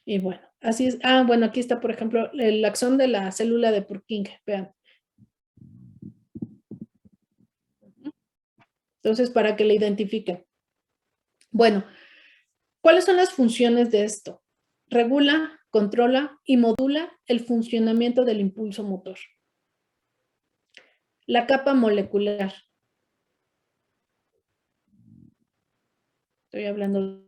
Y bueno, así es. Bueno, aquí está, por ejemplo, el axón de la célula de Purkinje. Vean. Entonces, para que le identifiquen. Bueno, ¿cuáles son las funciones de esto? Regula, controla y modula el funcionamiento del impulso motor. La capa molecular. Estoy hablando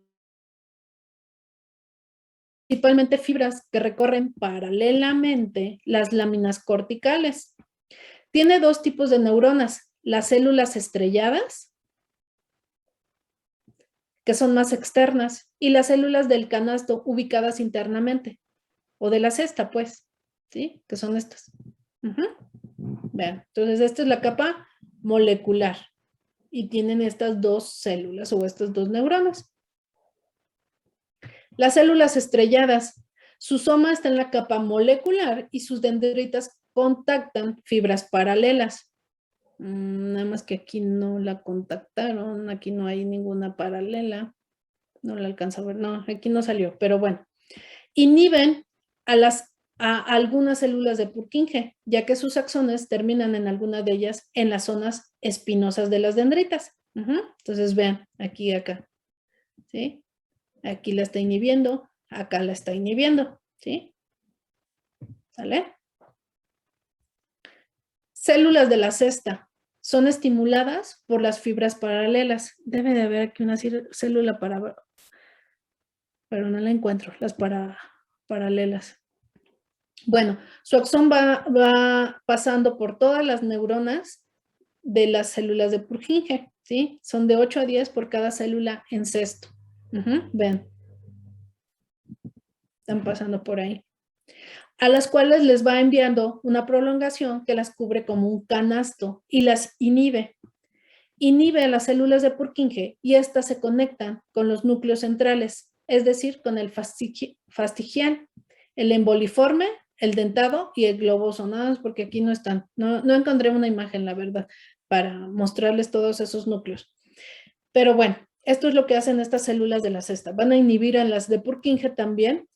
principalmente fibras que recorren paralelamente las láminas corticales. Tiene 2 tipos de neuronas, las células estrelladas, que son más externas, y las células del canasto ubicadas internamente, o de la cesta, pues, ¿sí? Que son estas. Vean, entonces esta es la capa molecular, y tienen estas 2 células, o estas 2 neuronas. Las células estrelladas, su soma está en la capa molecular y sus dendritas contactan fibras paralelas. Nada más que aquí no la contactaron, aquí no hay ninguna paralela. No la alcanzo a ver, no, aquí no salió, pero bueno. Inhiben a algunas células de Purkinje, ya que sus axones terminan en alguna de ellas en las zonas espinosas de las dendritas. Entonces vean, aquí y acá, ¿sí? Aquí la está inhibiendo, acá la está inhibiendo, ¿sí? ¿Sale? Células de la cesta son estimuladas por las fibras paralelas. Debe de haber aquí una célula pero no la encuentro, las paralelas. Bueno, su axón va pasando por todas las neuronas de las células de Purkinje, ¿sí? Son de 8 a 10 por cada célula en cesto. Ven, están pasando por ahí. A las cuales les va enviando una prolongación que las cubre como un canasto y las inhibe. Inhibe a las células de Purkinje y estas se conectan con los núcleos centrales, es decir, con el fastigial, el emboliforme, el dentado y el globoso, nada más porque aquí no están. No encontré una imagen, la verdad, para mostrarles todos esos núcleos. Pero bueno, esto es lo que hacen estas células de la cesta. Van a inhibir a las de Purkinje también,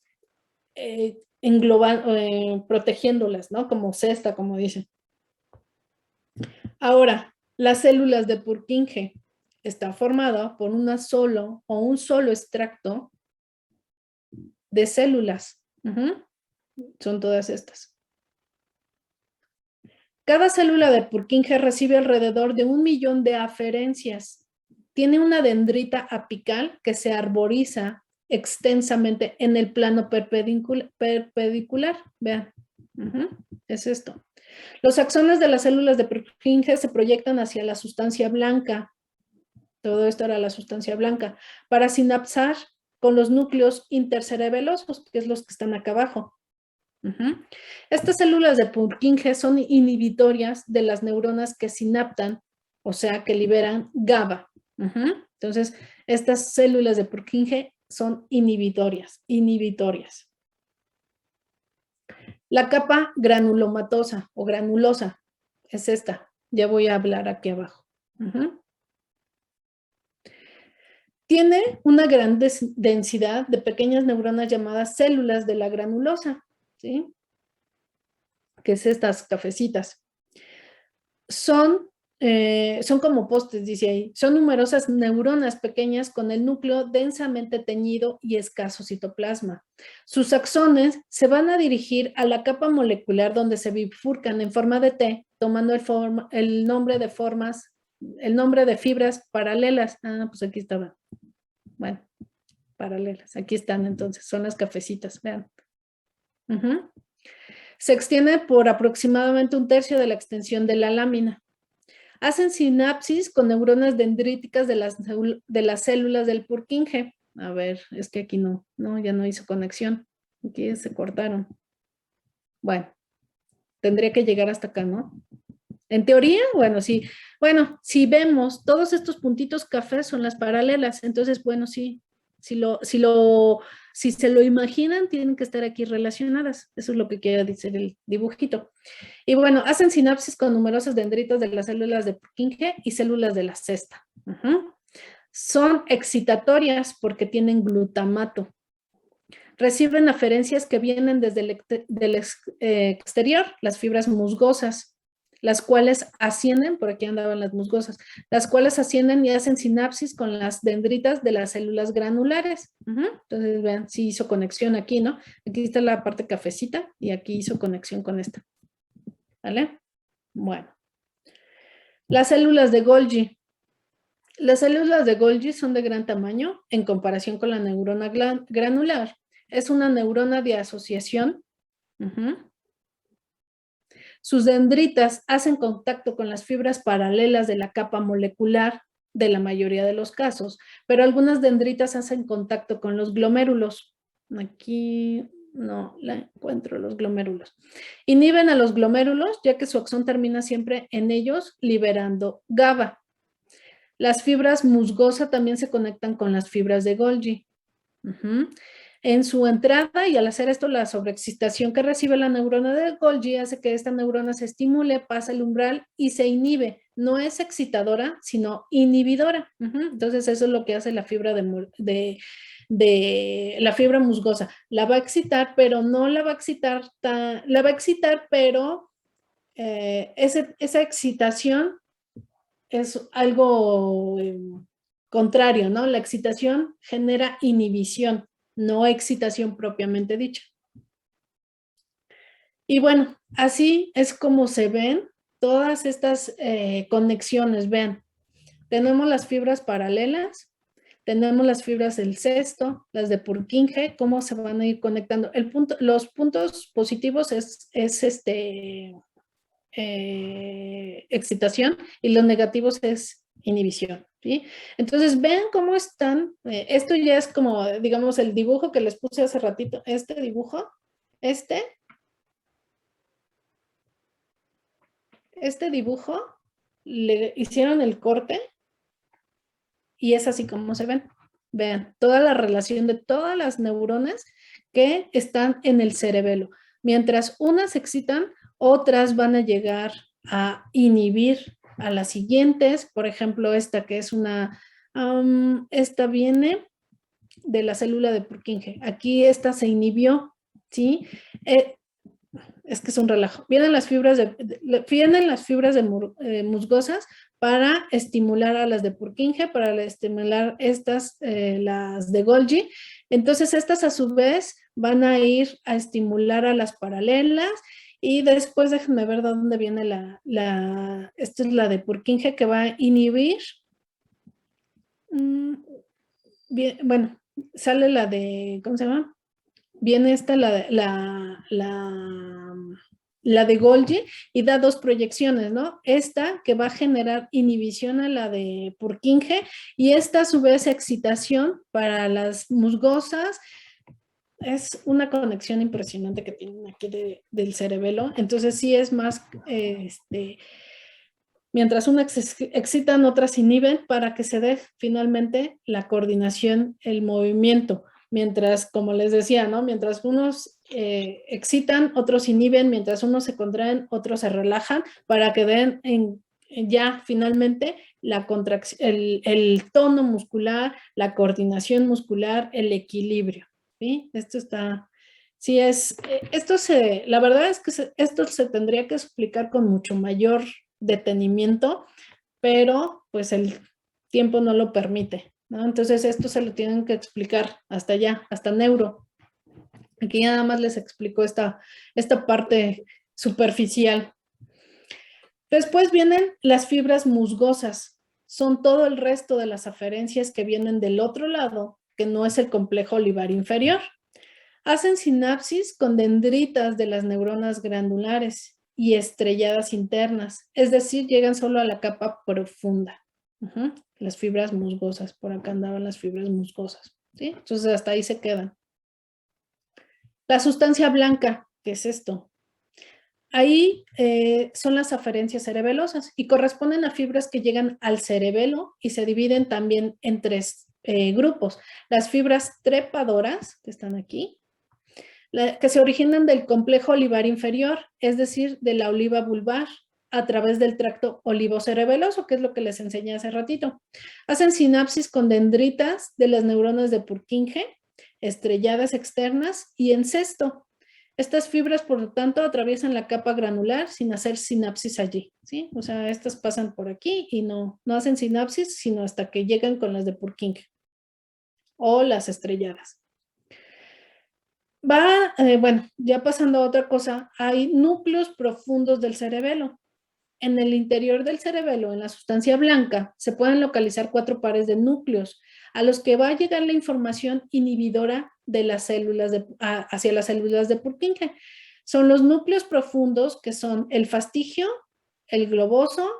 protegiéndolas, ¿no? Como cesta, como dicen. Ahora, las células de Purkinje están formadas por un solo extracto de células. Son todas estas. Cada célula de Purkinje recibe alrededor de 1 millón de aferencias. Tiene una dendrita apical que se arboriza extensamente en el plano perpendicular. Vean, es esto. Los axones de las células de Purkinje se proyectan hacia la sustancia blanca. Todo esto era la sustancia blanca, para sinapsar con los núcleos intercerebelosos, que es los que están acá abajo. Estas células de Purkinje son inhibitorias de las neuronas que sinaptan, o sea, que liberan GABA. Entonces, estas células de Purkinje son inhibitorias. La capa granulomatosa o granulosa es esta. Ya voy a hablar aquí abajo. Tiene una gran densidad de pequeñas neuronas llamadas células de la granulosa, ¿sí? Que es estas cafecitas. Son como postes, dice ahí. Son numerosas neuronas pequeñas con el núcleo densamente teñido y escaso citoplasma. Sus axones se van a dirigir a la capa molecular donde se bifurcan en forma de T, tomando el nombre de fibras paralelas. Ah, pues aquí estaban. Bueno, paralelas. Aquí están entonces, son las cafecitas, vean. Se extiende por aproximadamente 1/3 de la extensión de la lámina. Hacen sinapsis con neuronas dendríticas de las células del Purkinje. A ver, es que aquí no, ya no hizo conexión. Aquí se cortaron. Bueno, tendría que llegar hasta acá, ¿no? En teoría, bueno, sí. Bueno, si vemos, todos estos puntitos cafés son las paralelas. Entonces, bueno, sí. Si se lo imaginan, tienen que estar aquí relacionadas. Eso es lo que quiere decir el dibujito. Y bueno, hacen sinapsis con numerosas dendritas de las células de Purkinje y células de la cesta. Son excitatorias porque tienen glutamato. Reciben aferencias que vienen desde el exterior, las fibras musgosas, las cuales ascienden, por aquí andaban las musgosas, las cuales ascienden y hacen sinapsis con las dendritas de las células granulares. Entonces, vean, sí hizo conexión aquí, ¿no? Aquí está la parte cafecita y aquí hizo conexión con esta. ¿Vale? Bueno. Las células de Golgi. Las células de Golgi son de gran tamaño en comparación con la neurona granular. Es una neurona de asociación. Sus dendritas hacen contacto con las fibras paralelas de la capa molecular de la mayoría de los casos, pero algunas dendritas hacen contacto con los glomérulos. Aquí no la encuentro, los glomérulos. Inhiben a los glomérulos, ya que su axón termina siempre en ellos, liberando GABA. Las fibras musgosa también se conectan con las fibras de Golgi. En su entrada, y al hacer esto, la sobreexcitación que recibe la neurona de Golgi hace que esta neurona se estimule, pasa el umbral y se inhibe. No es excitadora, sino inhibidora. Entonces, eso es lo que hace la fibra de la fibra musgosa. La va a excitar, pero no la va a excitar, la va a excitar, pero esa excitación es algo contrario, ¿no? La excitación genera inhibición, no excitación propiamente dicha. Y bueno, así es como se ven todas estas conexiones. Vean, tenemos las fibras paralelas, tenemos las fibras del cesto, las de Purkinje, cómo se van a ir conectando. Los puntos positivos es excitación y los negativos es inhibición, ¿sí? Entonces, vean cómo están. Esto ya es como, digamos, el dibujo que les puse hace ratito. Este dibujo, este dibujo, le hicieron el corte y es así como se ven. Vean, toda la relación de todas las neuronas que están en el cerebelo. Mientras unas se excitan, otras van a llegar a inhibir a las siguientes. Por ejemplo, esta que es esta viene de la célula de Purkinje. Aquí esta se inhibió, ¿sí? Es que es un relajo. Vienen las fibras musgosas para estimular a las de Purkinje, para estimular las de Golgi. Entonces, estas a su vez van a ir a estimular a las paralelas y después déjenme ver de dónde viene esta es la de Purkinje que va a inhibir. Bien, bueno, sale la de, ¿cómo se llama? Viene esta, la de Golgi, y da dos proyecciones, ¿no? Esta que va a generar inhibición a la de Purkinje y esta a su vez excitación para las musgosas. Es una conexión impresionante que tienen aquí del cerebelo. Entonces sí es más, mientras unas excitan, otras inhiben para que se dé finalmente la coordinación, el movimiento. Mientras, como les decía, ¿no? Mientras unos excitan, otros inhiben, mientras unos se contraen, otros se relajan, para que den ya finalmente la contracción, el tono muscular, la coordinación muscular, el equilibrio, ¿sí? Esto está, sí es, la verdad es que esto se tendría que explicar con mucho mayor detenimiento, pero pues el tiempo no lo permite, ¿no? Entonces esto se lo tienen que explicar hasta allá, hasta neuro. Aquí nada más les explico esta parte superficial. Después vienen las fibras musgosas. Son todo el resto de las aferencias que vienen del otro lado, que no es el complejo olivar inferior. Hacen sinapsis con dendritas de las neuronas glandulares y estrelladas internas, es decir, llegan solo a la capa profunda. Las fibras musgosas, por acá andaban las fibras musgosas, ¿sí? Entonces hasta ahí se quedan. La sustancia blanca, ¿qué es esto? Ahí son las aferencias cerebelosas y corresponden a fibras que llegan al cerebelo y se dividen también en tres grupos. Las fibras trepadoras, que están aquí, que se originan del complejo olivar inferior, es decir, de la oliva vulvar, a través del tracto olivocerebeloso, que es lo que les enseñé hace ratito. Hacen sinapsis con dendritas de las neuronas de Purkinje, estrelladas externas y en cesto. Estas fibras, por lo tanto, atraviesan la capa granular sin hacer sinapsis allí, ¿sí? O sea, estas pasan por aquí y no hacen sinapsis, sino hasta que llegan con las de Purkinje o las estrelladas. Bueno, ya pasando a otra cosa, hay núcleos profundos del cerebelo. En el interior del cerebelo, en la sustancia blanca, se pueden localizar 4 pares de núcleos a los que va a llegar la información inhibidora de las células hacia las células de Purkinje. Son los núcleos profundos que son el fastigio, el globoso,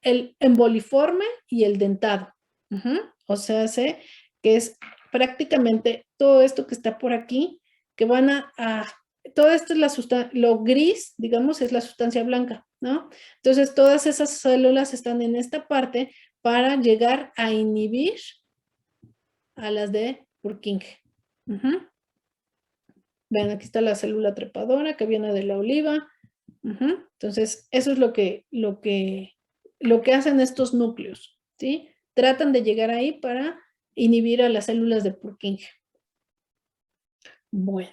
el emboliforme y el dentado. O sea, que es prácticamente todo esto que está por aquí, que van todo esto es lo gris, digamos, es la sustancia blanca, ¿no? Entonces, todas esas células están en esta parte para llegar a inhibir a las de Purkinje. Vean, aquí está la célula trepadora que viene de la oliva. Entonces, eso es lo que hacen estos núcleos, ¿sí? Tratan de llegar ahí para inhibir a las células de Purkinje. Bueno,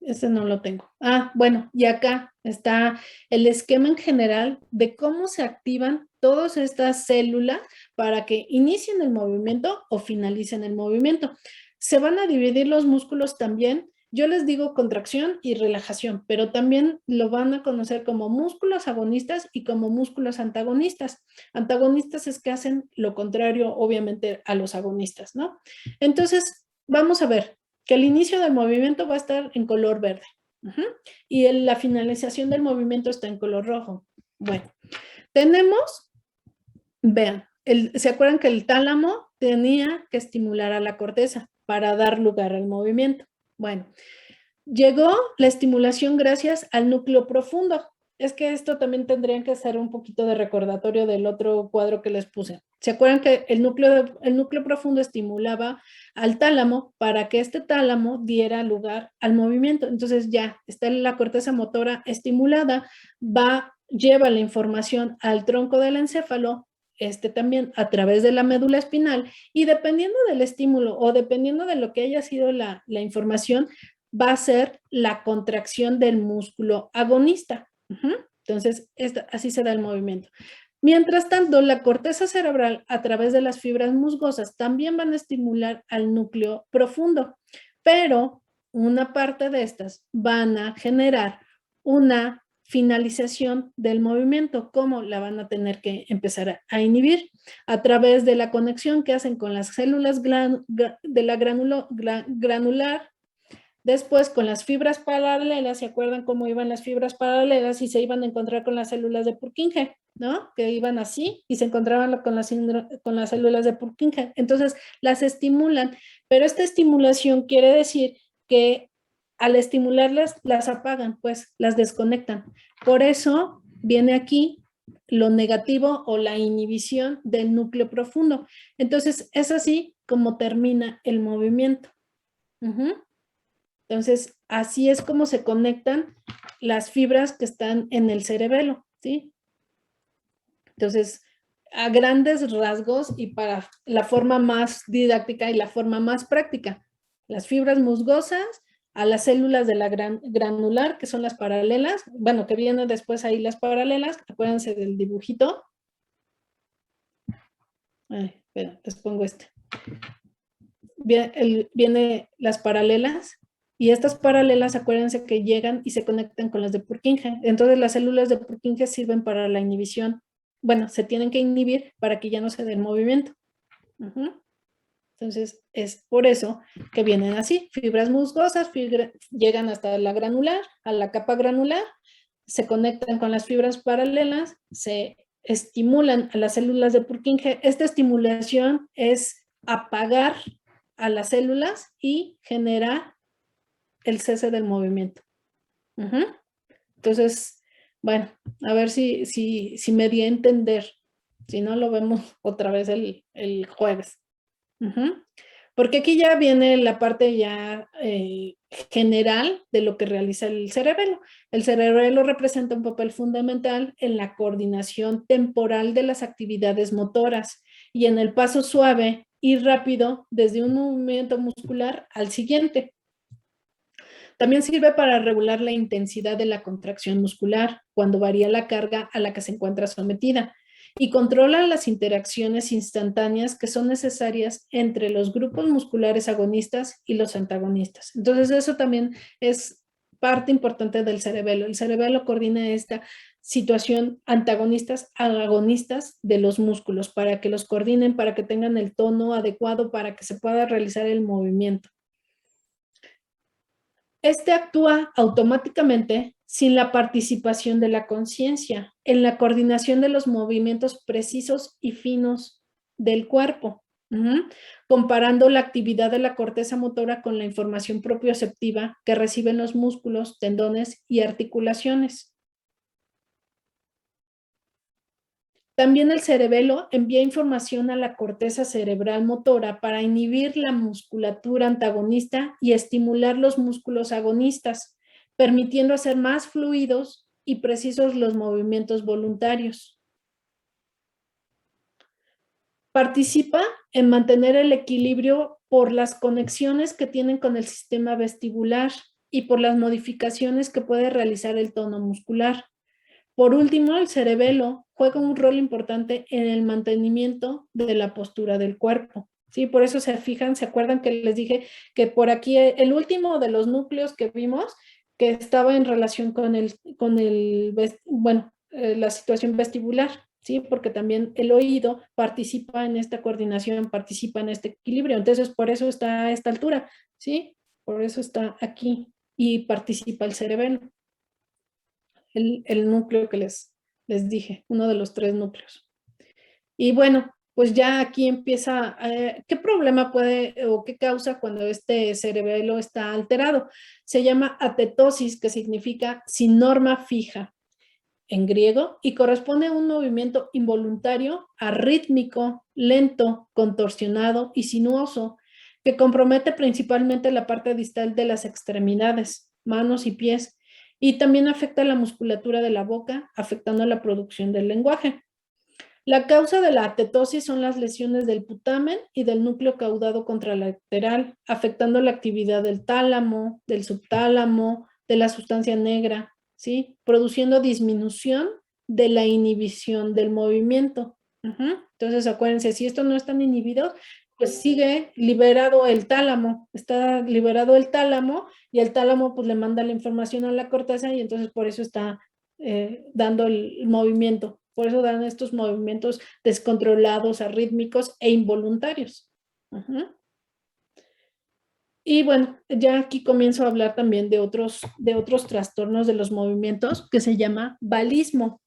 ese no lo tengo. Ah, bueno, y acá está el esquema en general de cómo se activan todas estas células para que inicien el movimiento o finalicen el movimiento. Se van a dividir los músculos también. Yo les digo contracción y relajación, pero también lo van a conocer como músculos agonistas y como músculos antagonistas. Antagonistas es que hacen lo contrario, obviamente, a los agonistas, ¿no? Entonces, vamos a ver que el inicio del movimiento va a estar en color verde. Y la finalización del movimiento está en color rojo. Bueno, tenemos, vean, ¿se acuerdan que el tálamo tenía que estimular a la corteza para dar lugar al movimiento? Bueno, llegó la estimulación gracias al núcleo profundo. Es que esto también tendrían que hacer un poquito de recordatorio del otro cuadro que les puse. ¿Se acuerdan que el núcleo profundo estimulaba al tálamo para que este tálamo diera lugar al movimiento? Entonces ya está la corteza motora estimulada, lleva la información al tronco del encéfalo, también a través de la médula espinal, y dependiendo del estímulo o dependiendo de lo que haya sido la información, va a ser la contracción del músculo agonista. Entonces, así se da el movimiento. Mientras tanto, la corteza cerebral a través de las fibras musgosas también van a estimular al núcleo profundo, pero una parte de estas van a generar una finalización del movimiento. ¿Cómo? La van a tener que empezar a inhibir a través de la conexión que hacen con las células de la granular. Después, con las fibras paralelas, ¿se acuerdan cómo iban las fibras paralelas y se iban a encontrar con las células de Purkinje, ¿no? Que iban así y se encontraban con las células de Purkinje. Entonces, las estimulan, pero esta estimulación quiere decir que al estimularlas, las apagan, pues las desconectan. Por eso viene aquí lo negativo o la inhibición del núcleo profundo. Entonces, es así como termina el movimiento. Entonces, así es como se conectan las fibras que están en el cerebelo, ¿sí? Entonces, a grandes rasgos y para la forma más didáctica y la forma más práctica, las fibras musgosas a las células de la granular, que son las paralelas, bueno, que vienen después ahí las paralelas, acuérdense del dibujito. Ay, espera, les pongo Viene las paralelas, y estas paralelas, acuérdense que llegan y se conectan con las de Purkinje. Entonces, las células de Purkinje sirven para la inhibición. Bueno, se tienen que inhibir para que ya no se dé el movimiento. Entonces, es por eso que vienen así. Fibras musgosas llegan hasta la granular, a la capa granular, se conectan con las fibras paralelas, se estimulan a las células de Purkinje. Esta estimulación es apagar a las células y genera el cese del movimiento. Entonces, bueno, a ver si me di a entender. Si no, lo vemos otra vez el jueves. Porque aquí ya viene la parte ya general de lo que realiza el cerebelo. El cerebelo representa un papel fundamental en la coordinación temporal de las actividades motoras y en el paso suave y rápido desde un movimiento muscular al siguiente. También sirve para regular la intensidad de la contracción muscular cuando varía la carga a la que se encuentra sometida y controla las interacciones instantáneas que son necesarias entre los grupos musculares agonistas y los antagonistas. Entonces, eso también es parte importante del cerebelo. El cerebelo coordina esta situación antagonistas-agonistas de los músculos para que los coordinen, para que tengan el tono adecuado, para que se pueda realizar el movimiento. Este actúa automáticamente sin la participación de la conciencia en la coordinación de los movimientos precisos y finos del cuerpo, comparando la actividad de la corteza motora con la información propioceptiva que reciben los músculos, tendones y articulaciones. También el cerebelo envía información a la corteza cerebral motora para inhibir la musculatura antagonista y estimular los músculos agonistas, permitiendo hacer más fluidos y precisos los movimientos voluntarios. Participa en mantener el equilibrio por las conexiones que tienen con el sistema vestibular y por las modificaciones que puede realizar el tono muscular. Por último, el cerebelo juega un rol importante en el mantenimiento de la postura del cuerpo. Sí, por eso se fijan, se acuerdan que les dije que por aquí el último de los núcleos que vimos, que estaba en relación con la situación vestibular, ¿sí? Porque también el oído participa en esta coordinación, participa en este equilibrio. Entonces, por eso está a esta altura, ¿sí? Por eso está aquí y participa el cerebelo, el núcleo que les dije, uno de los 3 núcleos. Y bueno, pues ya aquí empieza, ¿qué problema puede o qué causa cuando este cerebelo está alterado? Se llama atetosis, que significa sin norma fija en griego y corresponde a un movimiento involuntario, arrítmico, lento, contorsionado y sinuoso, que compromete principalmente la parte distal de las extremidades, manos y pies, y también afecta la musculatura de la boca, afectando la producción del lenguaje. La causa de la atetosis son las lesiones del putamen y del núcleo caudado contralateral, afectando la actividad del tálamo, del subtálamo, de la sustancia negra, ¿sí? Produciendo disminución de la inhibición del movimiento. Entonces, acuérdense, si esto no están inhibidos, pues sigue liberado el tálamo, está liberado el tálamo y el tálamo pues le manda la información a la corteza y entonces por eso está dando el movimiento. Por eso dan estos movimientos descontrolados, arrítmicos e involuntarios. Y bueno, ya aquí comienzo a hablar también de otros trastornos de los movimientos que se llama valismo.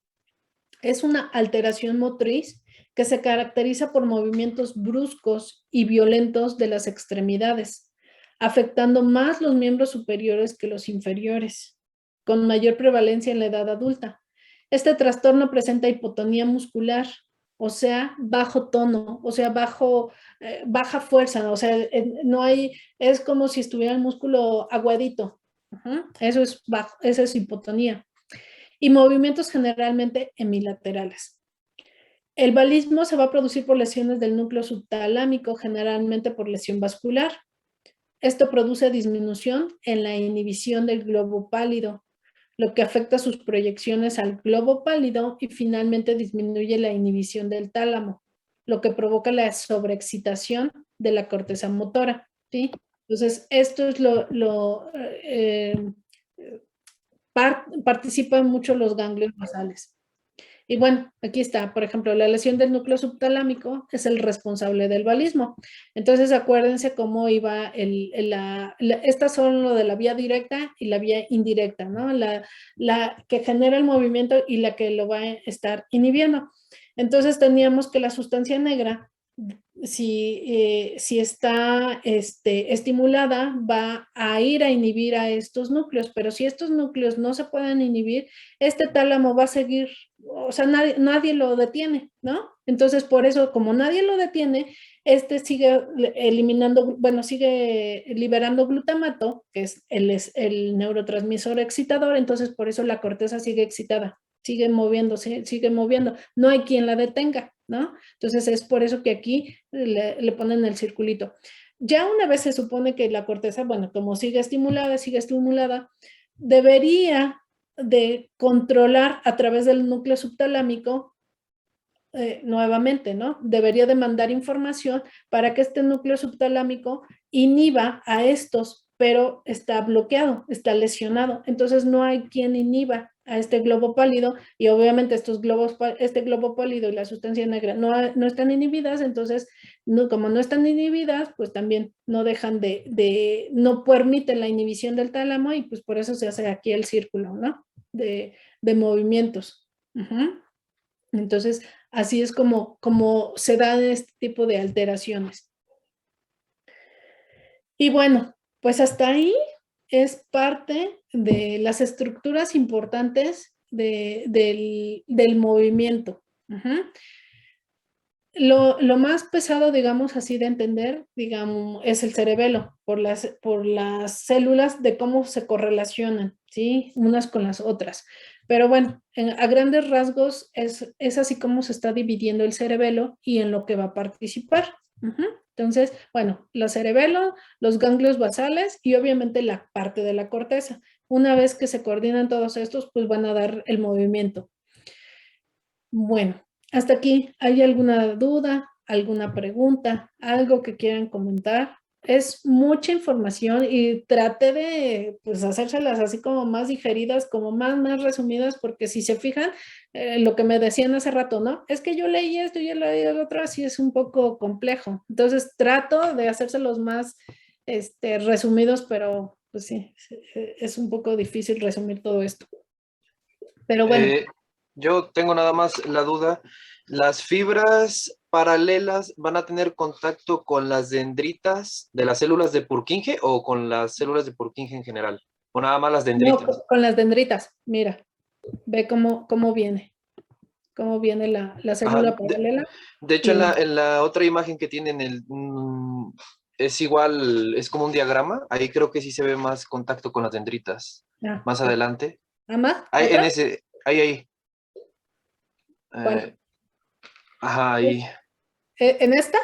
Es una alteración motriz que se caracteriza por movimientos bruscos y violentos de las extremidades, afectando más los miembros superiores que los inferiores, con mayor prevalencia en la edad adulta. Este trastorno presenta hipotonía muscular, o sea, bajo tono, o sea, baja fuerza, o sea, no hay, es como si estuviera el músculo aguadito. Eso es hipotonía. Y movimientos generalmente hemilaterales. El valismo se va a producir por lesiones del núcleo subtalámico, generalmente por lesión vascular. Esto produce disminución en la inhibición del globo pálido, lo que afecta sus proyecciones al globo pálido y finalmente disminuye la inhibición del tálamo, lo que provoca la sobreexcitación de la corteza motora, ¿sí? Entonces, esto es participan mucho los ganglios basales. Y bueno, aquí está, por ejemplo, la lesión del núcleo subtalámico es el responsable del valismo. Entonces, acuérdense cómo iba estas son lo de la vía directa y la vía indirecta, ¿no? La que genera el movimiento y la que lo va a estar inhibiendo. Entonces, teníamos que la sustancia negra, si está estimulada, va a ir a inhibir a estos núcleos, pero si estos núcleos no se pueden inhibir, este tálamo va a seguir, o sea, nadie lo detiene, ¿no? Entonces, por eso, como nadie lo detiene, sigue eliminando, bueno, sigue liberando glutamato, que es el neurotransmisor excitador, entonces por eso la corteza sigue excitada, sigue moviéndose, sigue moviendo, no hay quien la detenga, ¿no? Entonces es por eso que aquí le ponen el circulito. Ya una vez se supone que la corteza, bueno, como sigue estimulada, debería de controlar a través del núcleo subtalámico nuevamente, ¿no? Debería de mandar información para que este núcleo subtalámico inhiba a estos, pero está bloqueado, está lesionado. Entonces no hay quien inhiba a este globo pálido y obviamente este globo pálido y la sustancia negra no están inhibidas, entonces como no están inhibidas, pues también no dejan no permiten la inhibición del tálamo y pues por eso se hace aquí el círculo, ¿no? De movimientos. Entonces, así es como se dan este tipo de alteraciones. Y bueno, pues hasta ahí es parte de las estructuras importantes del movimiento. Lo más pesado, digamos así, de entender, digamos, es el cerebelo, por las células de cómo se correlacionan, ¿sí? Unas con las otras. Pero bueno, a grandes rasgos es así como se está dividiendo el cerebelo y en lo que va a participar. Entonces, bueno, la cerebelo, los ganglios basales y obviamente la parte de la corteza. Una vez que se coordinan todos estos, pues van a dar el movimiento. Bueno, hasta aquí, ¿hay alguna duda, alguna pregunta, algo que quieran comentar? Es mucha información y traté de pues hacérselas así como más digeridas, como más resumidas, porque si se fijan, lo que me decían hace rato, ¿no? Es que yo leí esto y yo leí el otro, así es un poco complejo. Entonces trato de hacérselos más resumidos, pero pues sí, es un poco difícil resumir todo esto. Pero bueno. Yo tengo nada más la duda, ¿las fibras paralelas van a tener contacto con las dendritas de las células de Purkinje o con las células de Purkinje en general? ¿O nada más las dendritas? No, con las dendritas, mira, ve cómo viene la célula paralela. De hecho, y- en la otra imagen que tienen, es igual, es como un diagrama, ahí creo que sí se ve más contacto con las dendritas. Más adelante. ¿Más? Ahí, en ¿Otra? ese, ahí. ¿Cuál? Ajá, ahí. ¿En esta?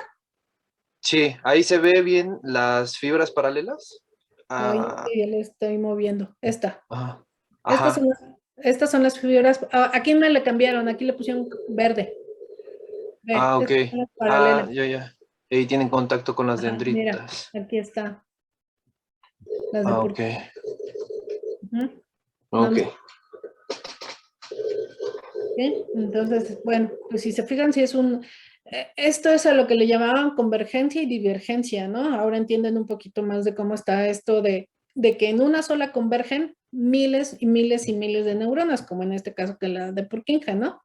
Sí, ahí se ve bien las fibras paralelas. Ahí Ah, ya le estoy moviendo. Esta. ajá. Estas Ajá. estas son las fibras. Aquí me le cambiaron, aquí le pusieron verde. Ve, Ah, ok. estas son las Ah, paralelas. ya. Ahí tienen contacto con las Ajá, mira, dendritas. aquí está. Las de Ah, ok. Purkinje. Ujú. Nada Ok. más. ¿Sí? Entonces, bueno, pues si se fijan, si es esto es a lo que le llamaban convergencia y divergencia, ¿no? Ahora entienden un poquito más de cómo está esto de que en una sola convergen miles y miles y miles de neuronas, como en este caso que la de Purkinje, ¿no?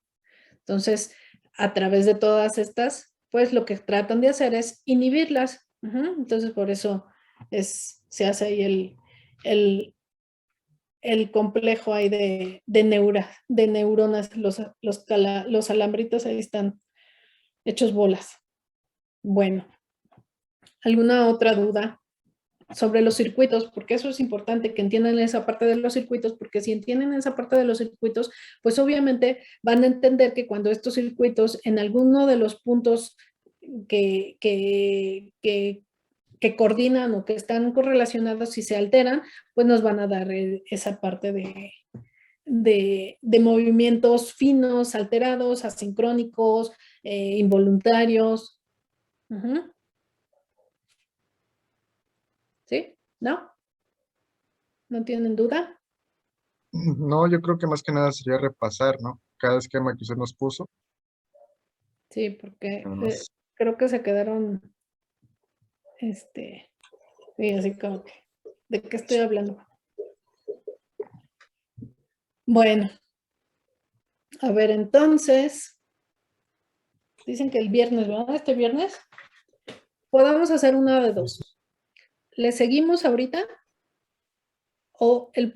Entonces, a través de todas estas, pues lo que tratan de hacer es inhibirlas. Entonces, por eso se hace ahí el complejo ahí de neuronas, los alambritos ahí están hechos bolas. Bueno, ¿alguna otra duda sobre los circuitos? Porque eso es importante que entiendan esa parte de los circuitos, porque si entienden esa parte de los circuitos, pues obviamente van a entender que cuando estos circuitos en alguno de los puntos que coordinan o que están correlacionados, si se alteran, pues nos van a dar esa parte de movimientos finos, alterados, asincrónicos, involuntarios. ¿Sí? ¿No? ¿No tienen duda? No, yo creo que más que nada sería repasar, ¿no? Cada esquema que usted nos puso. Sí, porque Nada más. creo que se quedaron, sí, así como que, ¿de qué estoy hablando? Bueno, a ver, entonces, dicen que el viernes, ¿verdad? Este viernes, podamos hacer una de dos. ¿Le seguimos ahorita? ¿O el